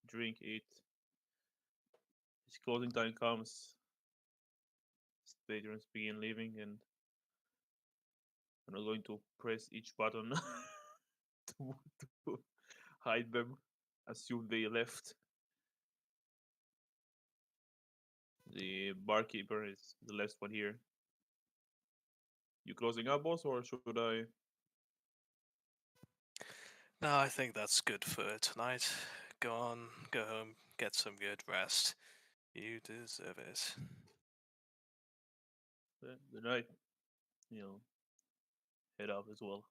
drink, eat. His closing time comes. Patrons begin leaving, and I'm not going to press each button to hide them. Assume they left. The barkeeper is the last one here. You closing up, boss, or should I? No, I think that's good for tonight. Go on, go home, get some good rest. You deserve it. The night, head out as well.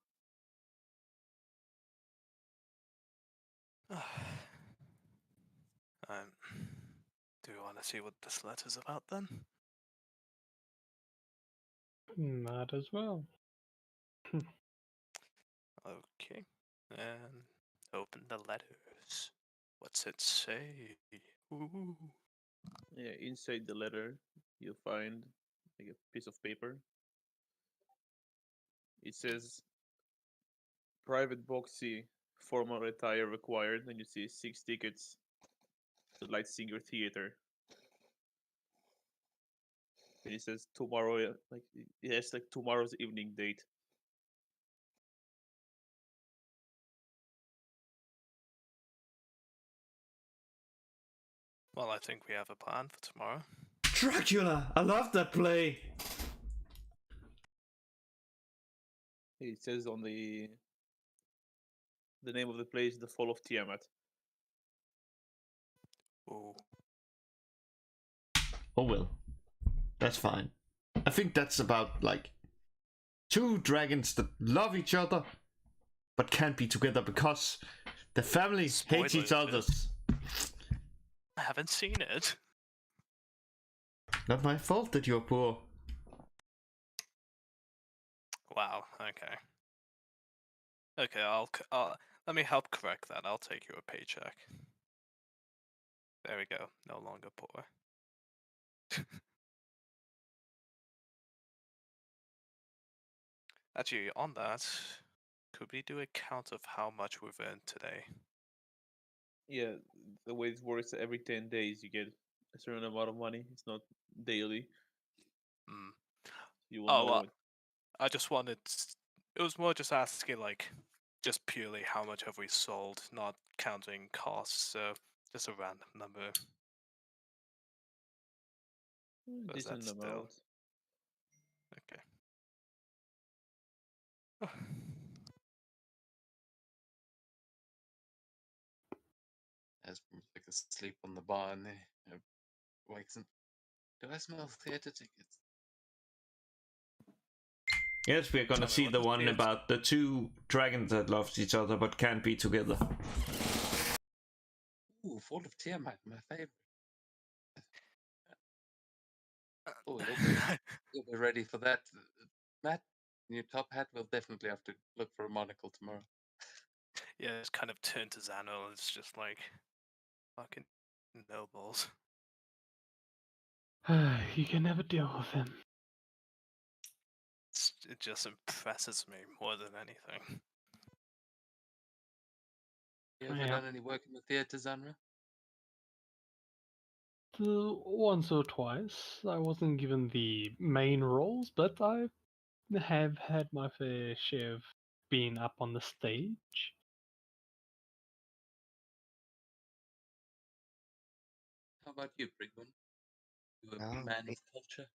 Do you want to see what this letter's about then? Might as well. Okay. And open the letters. What's it say? Ooh. Yeah, inside the letter, you find like a piece of paper. It says private box C, formal attire required, and you see 6 tickets to Lightsinger Theater. And it says tomorrow, like it has like tomorrow's evening date. Well, I think we have a plan for tomorrow. Dracula! I love that play! It says on the name of the place, The Fall of Tiamat. Ooh. Oh well. That's fine. I think that's about like two dragons that love each other but can't be together because the families hate each other. I haven't seen it. Not my fault that you're poor. Wow. Okay. Okay. I'll let me help correct that. I'll take you a paycheck. There we go. No longer poor. Actually, on that, could we do a count of how much we've earned today? Yeah, the way it works, every 10 days you get a certain amount of money. It's not daily. Hmm. You will Oh, know well, when. I just wanted. It was more just asking, like, just purely how much have we sold, not counting costs. So just a random number. But is that Decent still amount. okay? As like asleep on the bar and he wakes and do I smell theater tickets? Yes, we're gonna Tell me, see what the does one theatre- about the two dragons that love each other but can't be together. Ooh, Fall of Tiamat, my favorite. Oh, you'll be ready for that, Matt. In your top hat, we'll definitely have to look for a monocle tomorrow. Yeah, it's kind of turned to Xano. It's just like fucking nobles. You can never deal with him. It just impresses me more than anything. You ever Yeah. done any work in the theatre, Zanra? Once or twice, I wasn't given the main roles, but I have had my fair share of being up on the stage. How about you, Brigman? You a No, man of culture?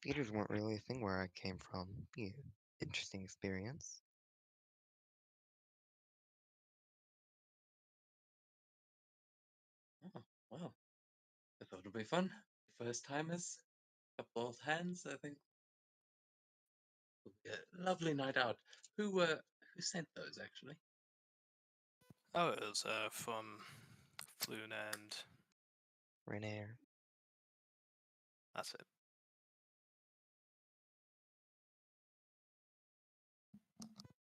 theaters weren't really a thing where I came from. Be an interesting experience. Oh, wow. I thought it'd be fun. First timers, up both hands, I think. It'll be a lovely night out. Who sent those actually? Oh, it was from Floon and Renair. that's it.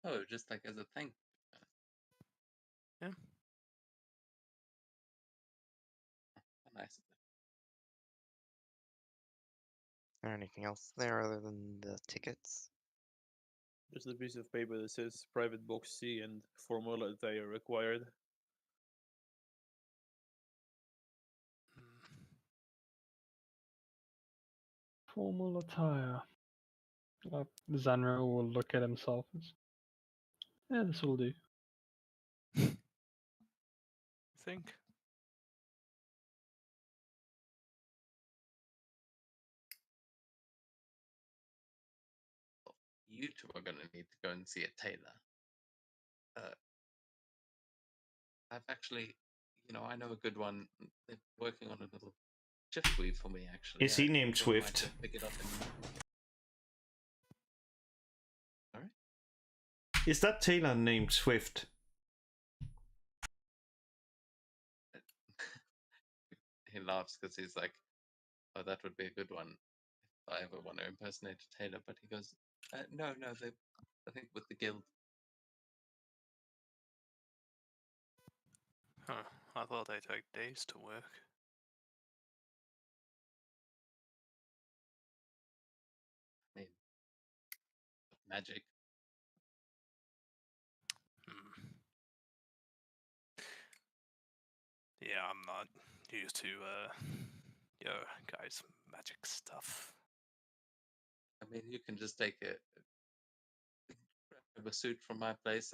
Oh, just like as a thank. Yeah. Nice. Or anything else there other than the tickets? Just a piece of paper that says private box C and formal attire required. Hmm. Formal attire. Zanro will look at himself. Yeah, this will do. Think. You two are going to need to go and see a tailor. I've actually, I know a good one. They're working on a little shift weave for me, actually. Is he I named thought I might Swift? just pick it up and... Sorry? Is that Taylor named Swift? He laughs because he's like, oh, that would be a good one if I ever want to impersonate a tailor. But he goes, no, I think with the guild. Huh. I thought they took days to work. I mean, magic. Hmm. Yeah, I'm not used to your guys' magic stuff. I mean, you can just take grab a suit from my place.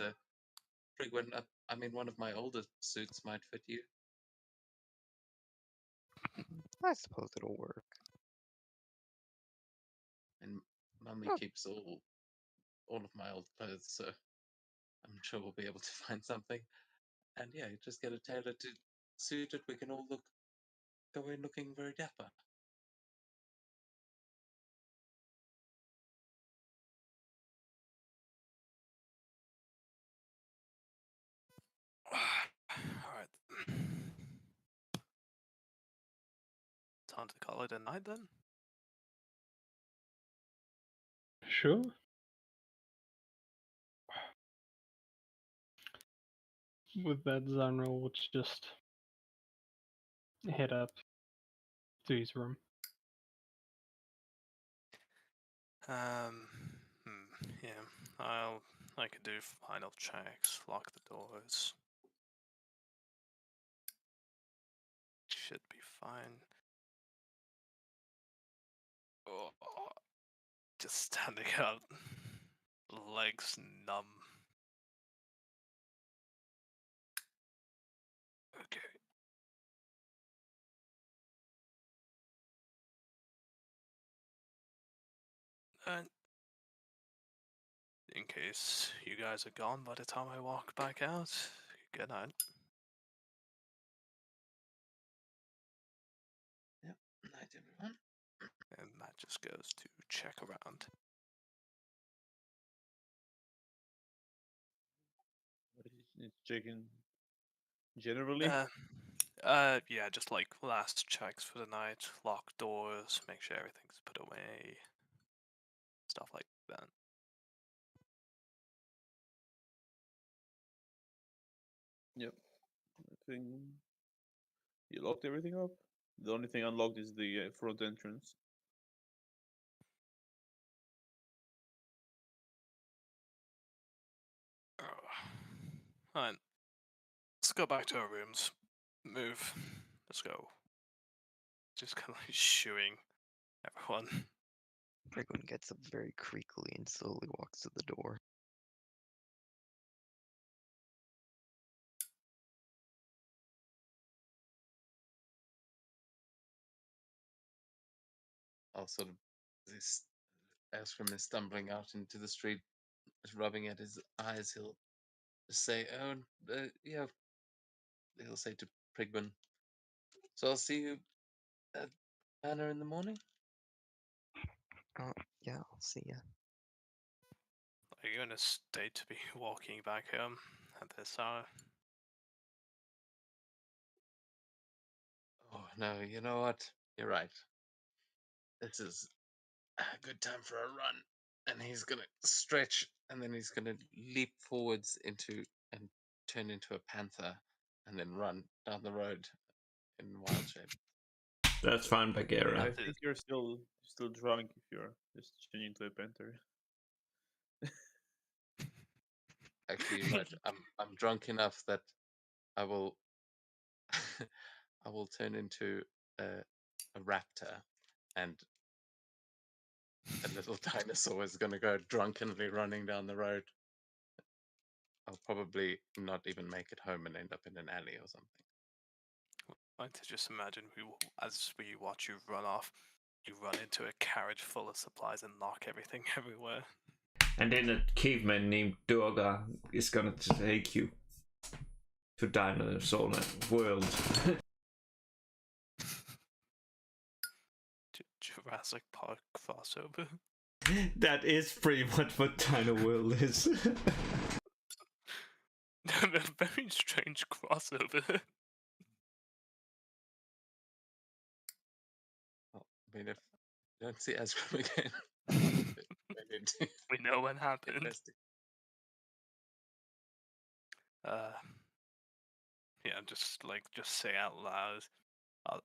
Frigwin, I mean, one of my older suits might fit you. I suppose it'll work. And Mummy Oh. keeps all of my old clothes, so I'm sure we'll be able to find something. And yeah, you just get a tailor to suit it. We can all go in looking very dapper. Alright. Time to call it a night then? Sure. With that, Zanro would just head up to his room. Yeah. I can do final checks, lock the doors. Should be fine. Oh, just standing up, legs numb. Okay. And in case you guys are gone by the time I walk back out, good night. Yep. Night, everyone. And Matt just goes to check around. What is it's checking generally? Yeah, just like last checks for the night, lock doors, make sure everything's put away, stuff like that. Yep. I think you locked everything up. The only thing unlocked is the front entrance. Alright, let's go back to our rooms. Move. Let's go. Just kind of like shooing everyone. Frigwin gets up very creakily and slowly walks to the door. I'll sort of, as from his stumbling out into the street, rubbing at his eyes, he'll just say, "Oh, yeah." He'll say to Prigman, "So I'll see you at Manor in the morning." Yeah, I'll see ya. Are you in a state to be walking back home at this hour? Oh no, you know what? You're right. This is a good time for a run. And he's gonna stretch, and then he's gonna leap forwards into and turn into a panther, and then run down the road in wild shape. That's fine, I Bagheera. think you're still drunk if you're just changing to a panther. Actually, you're right. I'm drunk enough that I will I will turn into a raptor, and a little dinosaur is gonna go drunkenly running down the road. I'll probably not even make it home and end up in an alley or something. I like to just imagine as we watch you run off, you run into a carriage full of supplies and knock everything everywhere. And then a caveman named Durga is gonna take you to Dinosaur World. Jurassic Park crossover. That is pretty much what Dino World is. A very strange crossover. Well, I mean, if you don't see Asgrim again, we need to We know what happened. investigate. Yeah, just say out loud. I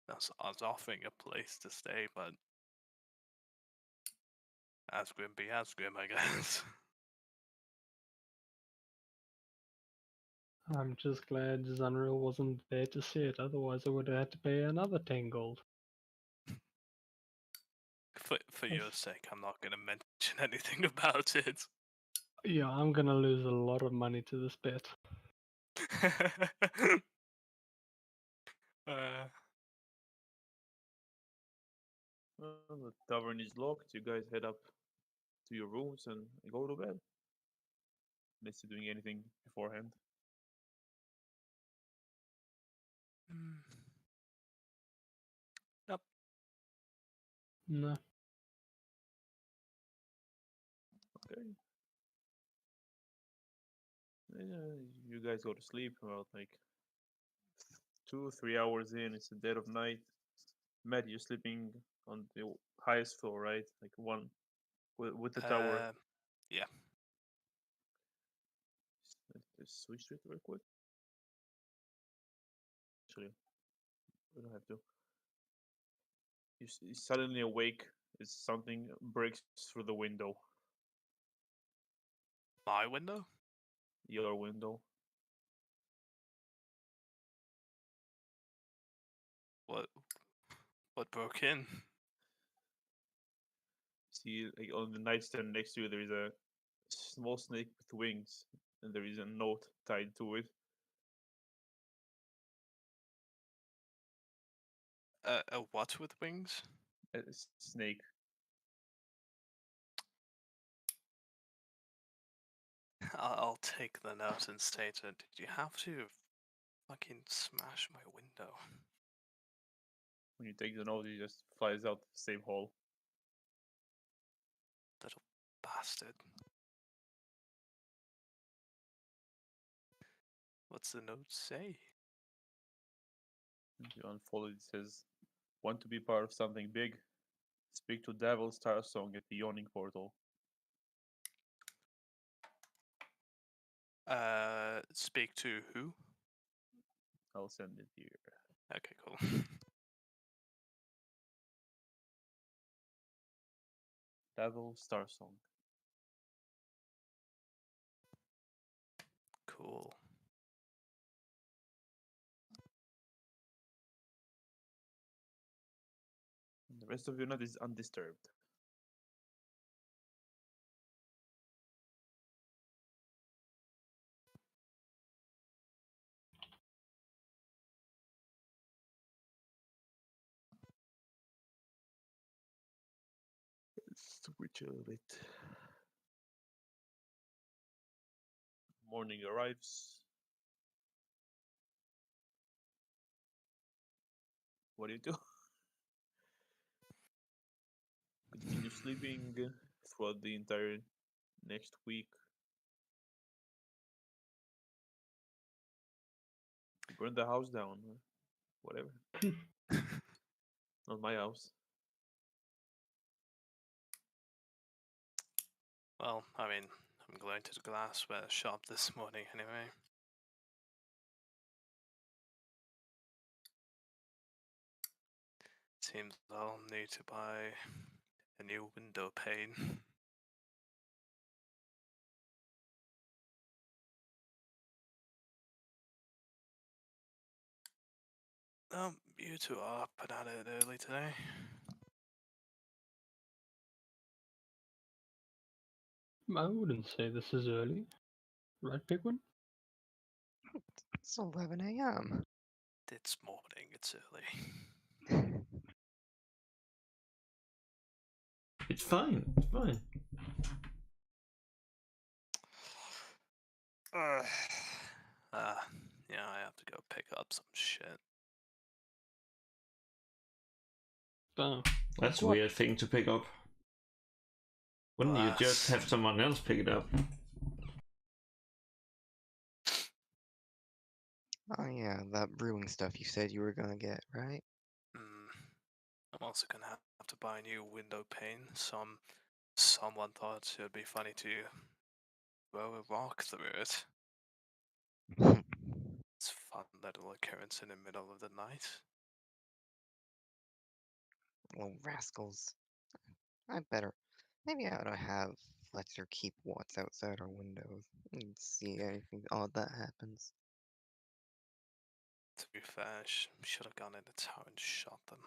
was offering a place to stay, but Asgrim be Asgrim, I guess. I'm just glad Zunreal wasn't there to see it, otherwise I would have had to pay another 10 gold. For your sake, I'm not gonna mention anything about it. Yeah, I'm gonna lose a lot of money to this bet. Well, the tavern is locked. You guys head up to your rooms and go to bed. Unless you're doing anything beforehand. Yep. No. Okay. You guys go to sleep about like 2-3 hours in. It's the dead of night. Matt, you're sleeping on the highest floor, right? Like one with the tower. Yeah. Let's switch to it real quick. Actually, we don't have to. You suddenly awake as something breaks through the window. My window? Your window. What broke in? See, like on the nightstand next to you, there is a small snake with wings, and there is a note tied to it. A what with wings? A snake. I'll take the note and state it. Did you have to fucking smash my window? When you take the note, it just flies out the same hole. Little bastard. What's the note say? And you unfold it. It says, "Want to be part of something big? Speak to Devil Starsong at the Yawning Portal." Speak to who? I'll send it here. Okay, cool. Devil Starsong. Cool. And the rest of your night is undisturbed. Let's switch a little bit. Morning arrives. What do you do? Continue sleeping throughout the entire next week. Burn the house down. Whatever. Not my house. Well, I mean, I'm going to the glassware shop this morning anyway. Seems I'll need to buy a new window pane. You two are up and at it early today. I wouldn't say this is early. Right, Pigwin? It's 11 a.m. It's morning, it's early. It's fine. It's fine. Yeah, I have to go pick up some shit. Oh, That's a what? weird thing to pick up. Wouldn't you just have someone else pick it up? Oh yeah, that brewing stuff you said you were gonna get, right? I'm also gonna have to buy a new window pane. Someone thought it'd be funny to throw a rock through it. It's a fun little occurrence in the middle of the night. Well, rascals. Maybe I ought to have Fletcher keep Watts outside our windows and see anything odd that happens. To be fair, should have gone in the tower and shot them.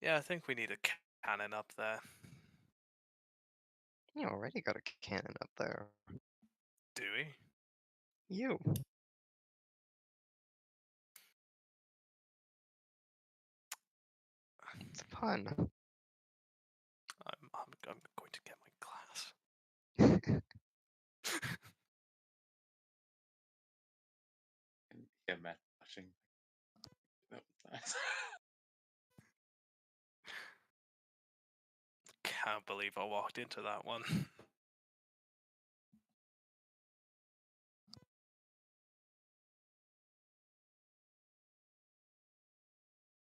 Yeah, I think we need a cannon up there. You already got a cannon up there. Do we? You. It's fun. I'm going to get my glass. Yeah, Matt flashing. That was nice. Can't believe I walked into that one.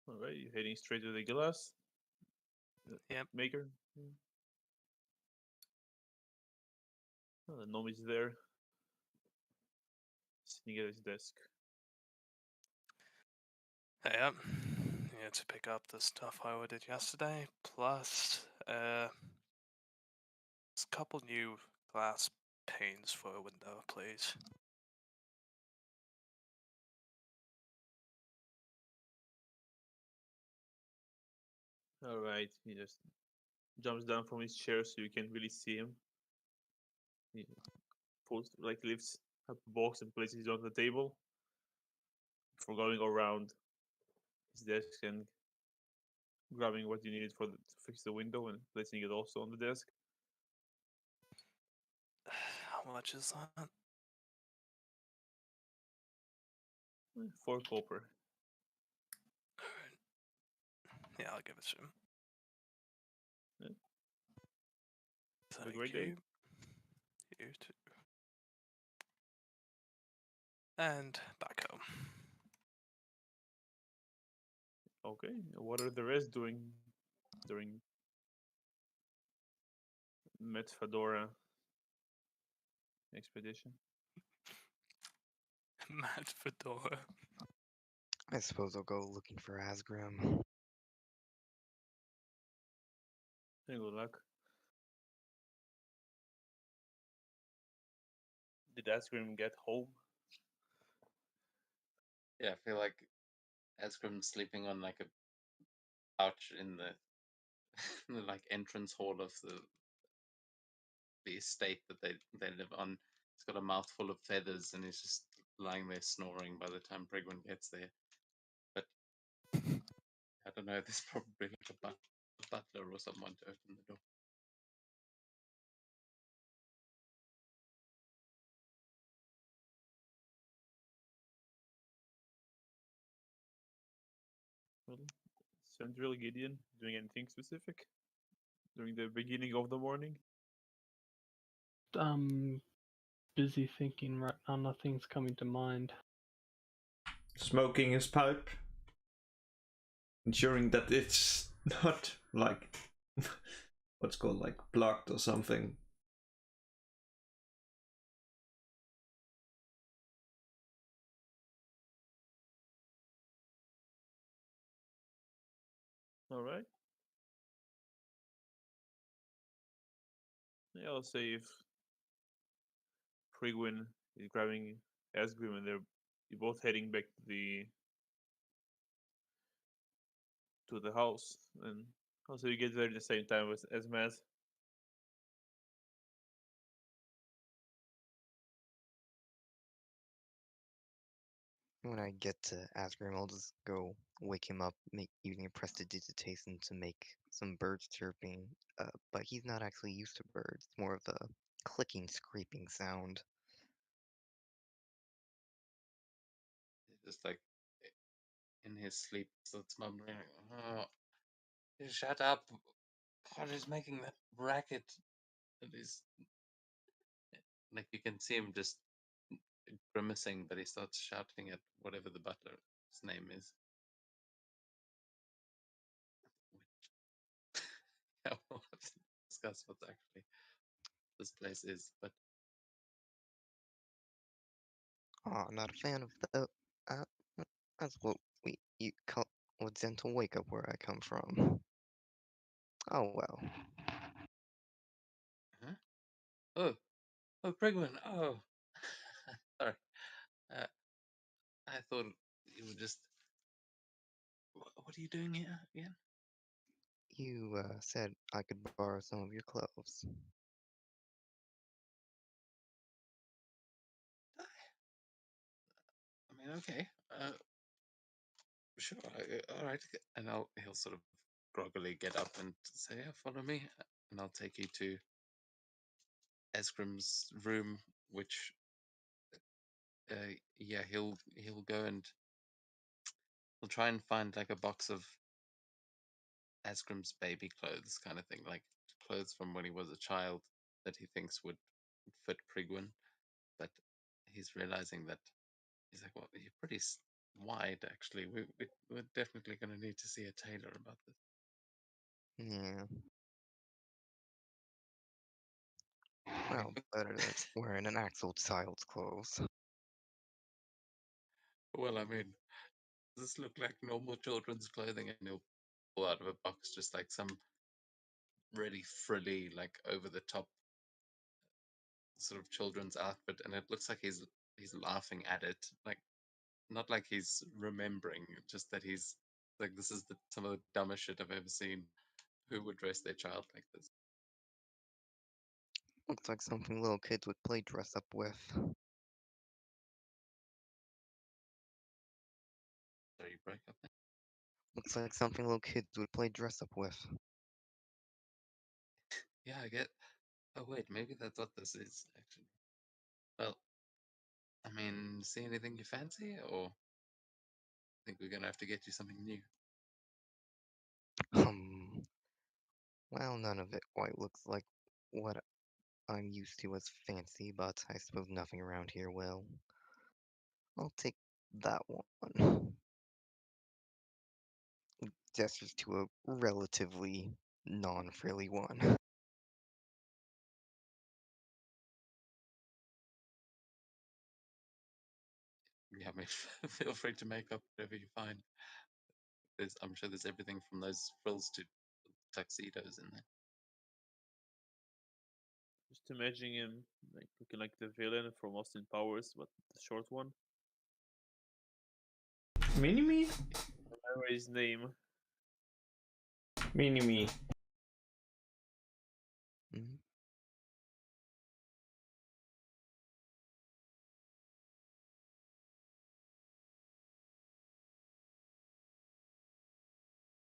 Alright, you heading straight to the glass? Yep. Maker? Oh, the gnome is there. Sitting at his desk. Yep. Yeah, to pick up the stuff I ordered yesterday, plus a couple new glass panes for a window, please. Alright, he just jumps down from his chair so you can't really see him. He lifts up a box and places it on the table before going around his desk and grabbing what you needed to fix the window and placing it also on the desk. How much is that? 4 copper. Yeah, I'll give it to him. Yeah. Have a Thank great day. you. You too. And back home. Okay, what are the rest doing during Met Fedora expedition? Mad Fedora. I suppose I'll go looking for Asgrim. Hey, good luck. Did Asgrim get home? Yeah, I feel like Asgrim's sleeping on like a couch in the, the like entrance hall of the estate that they live on. He's got a mouthful of feathers and he's just lying there snoring by the time Prigwin gets there. But I don't know, there's probably like a butler or someone to open the door. Well, Central Gideon doing anything specific during the beginning of the morning? I'm busy thinking right now. Nothing's coming to mind. Smoking his pipe. Ensuring that it's not like what's called like blocked or something. All right. Yeah, I'll say if Prigwin is grabbing Asgrim and you're both heading back to the house, and also you get there at the same time as Matt. When I get to Asgrim, I'll just go wake him up, using a prestidigitation to make some birds chirping. But he's not actually used to birds. It's more of a clicking, scraping sound. Just like in his sleep, starts mumbling, "Oh, shut up! God is making that racket." And he's like, you can see him just grimacing, but he starts shouting at whatever the butler's name is. Yeah, we'll have to discuss what actually this place is, but Oh, I'm not a fan of the. Uh, that's what you call a gentle wake up where I come from. Oh well. huh? Oh, Prigman. Oh, sorry. Uh, I thought you were just. What are you doing here again? You said I could borrow some of your clothes. I mean, okay. Sure. All right. And he'll sort of groggily get up and say, "Yeah, follow me," and I'll take you to Esgrim's room, which, yeah, he'll go and he'll try and find like a box of Asgrim's baby clothes, kind of thing, like clothes from when he was a child that he thinks would fit Prigwin, but he's realizing that he's like, well, you're pretty wide, actually. We're definitely going to need to see a tailor about this. Yeah. I Well, mean, better than wearing an actual child's clothes. well, I mean, does this look like normal children's clothing? And he'll pull out of a box just like some really frilly, like over the top sort of children's outfit, and it looks like he's laughing at it, like not like he's remembering, just that he's like, this is some of the dumbest shit I've ever seen. Who would dress their child like this? Looks like something little kids would play dress up with. So you break up there? Looks like something little kids would play dress up with. Yeah, I get. Oh wait, maybe that's what this is actually. Well, I mean, see anything you fancy, or think we're gonna have to get you something new? Um, well, none of it quite looks like what I'm used to as fancy, but I suppose nothing around here will. I'll take that one. Gestures to a relatively non-frilly one. Yeah, I mean, feel free to make up whatever you find. I'm sure there's everything from those frills to tuxedos in there. Just imagining him like looking like the villain from Austin Powers, but the short one. Mini-me? Remember his name. Mini-me. Mhm.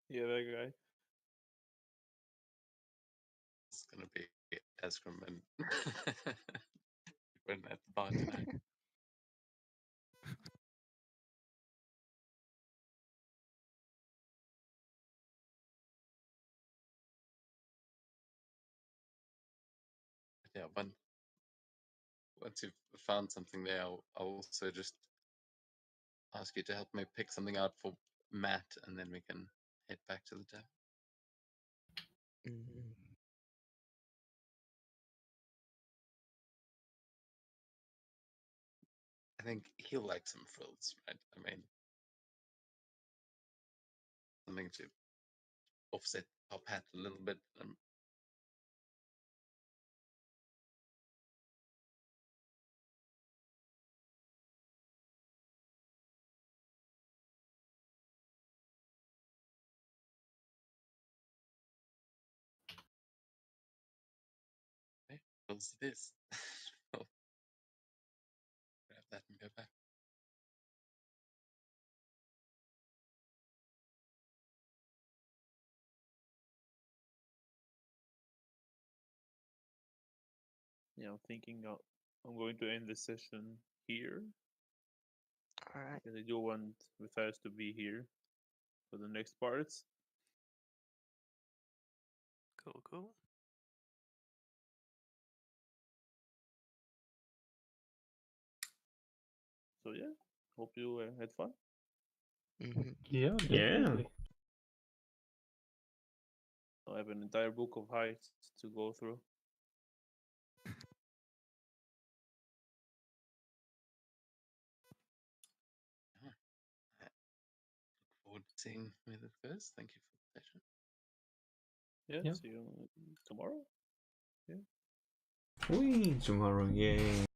Yeah, that guy. It's gonna be Esgrim and when at the bar tonight. Yeah, once you've found something there, I'll also just ask you to help me pick something out for Matt, and then we can head back to the tavern. Mhm. I think he'll like some frills, right? I mean, something to offset top hat a little bit. Okay, close this. Oh, grab that and go back. Yeah, I'm thinking I'm going to end the session here Alright. because I do want Matthias to be here for the next parts. Cool, cool. So yeah, hope you had fun. Mm-hmm. Yeah, Yeah. definitely. I have an entire book of heights to go through. Look forward to seeing where this goes. Thank you for the session. Yeah, Yeah. see you tomorrow. Wee, tomorrow, yay.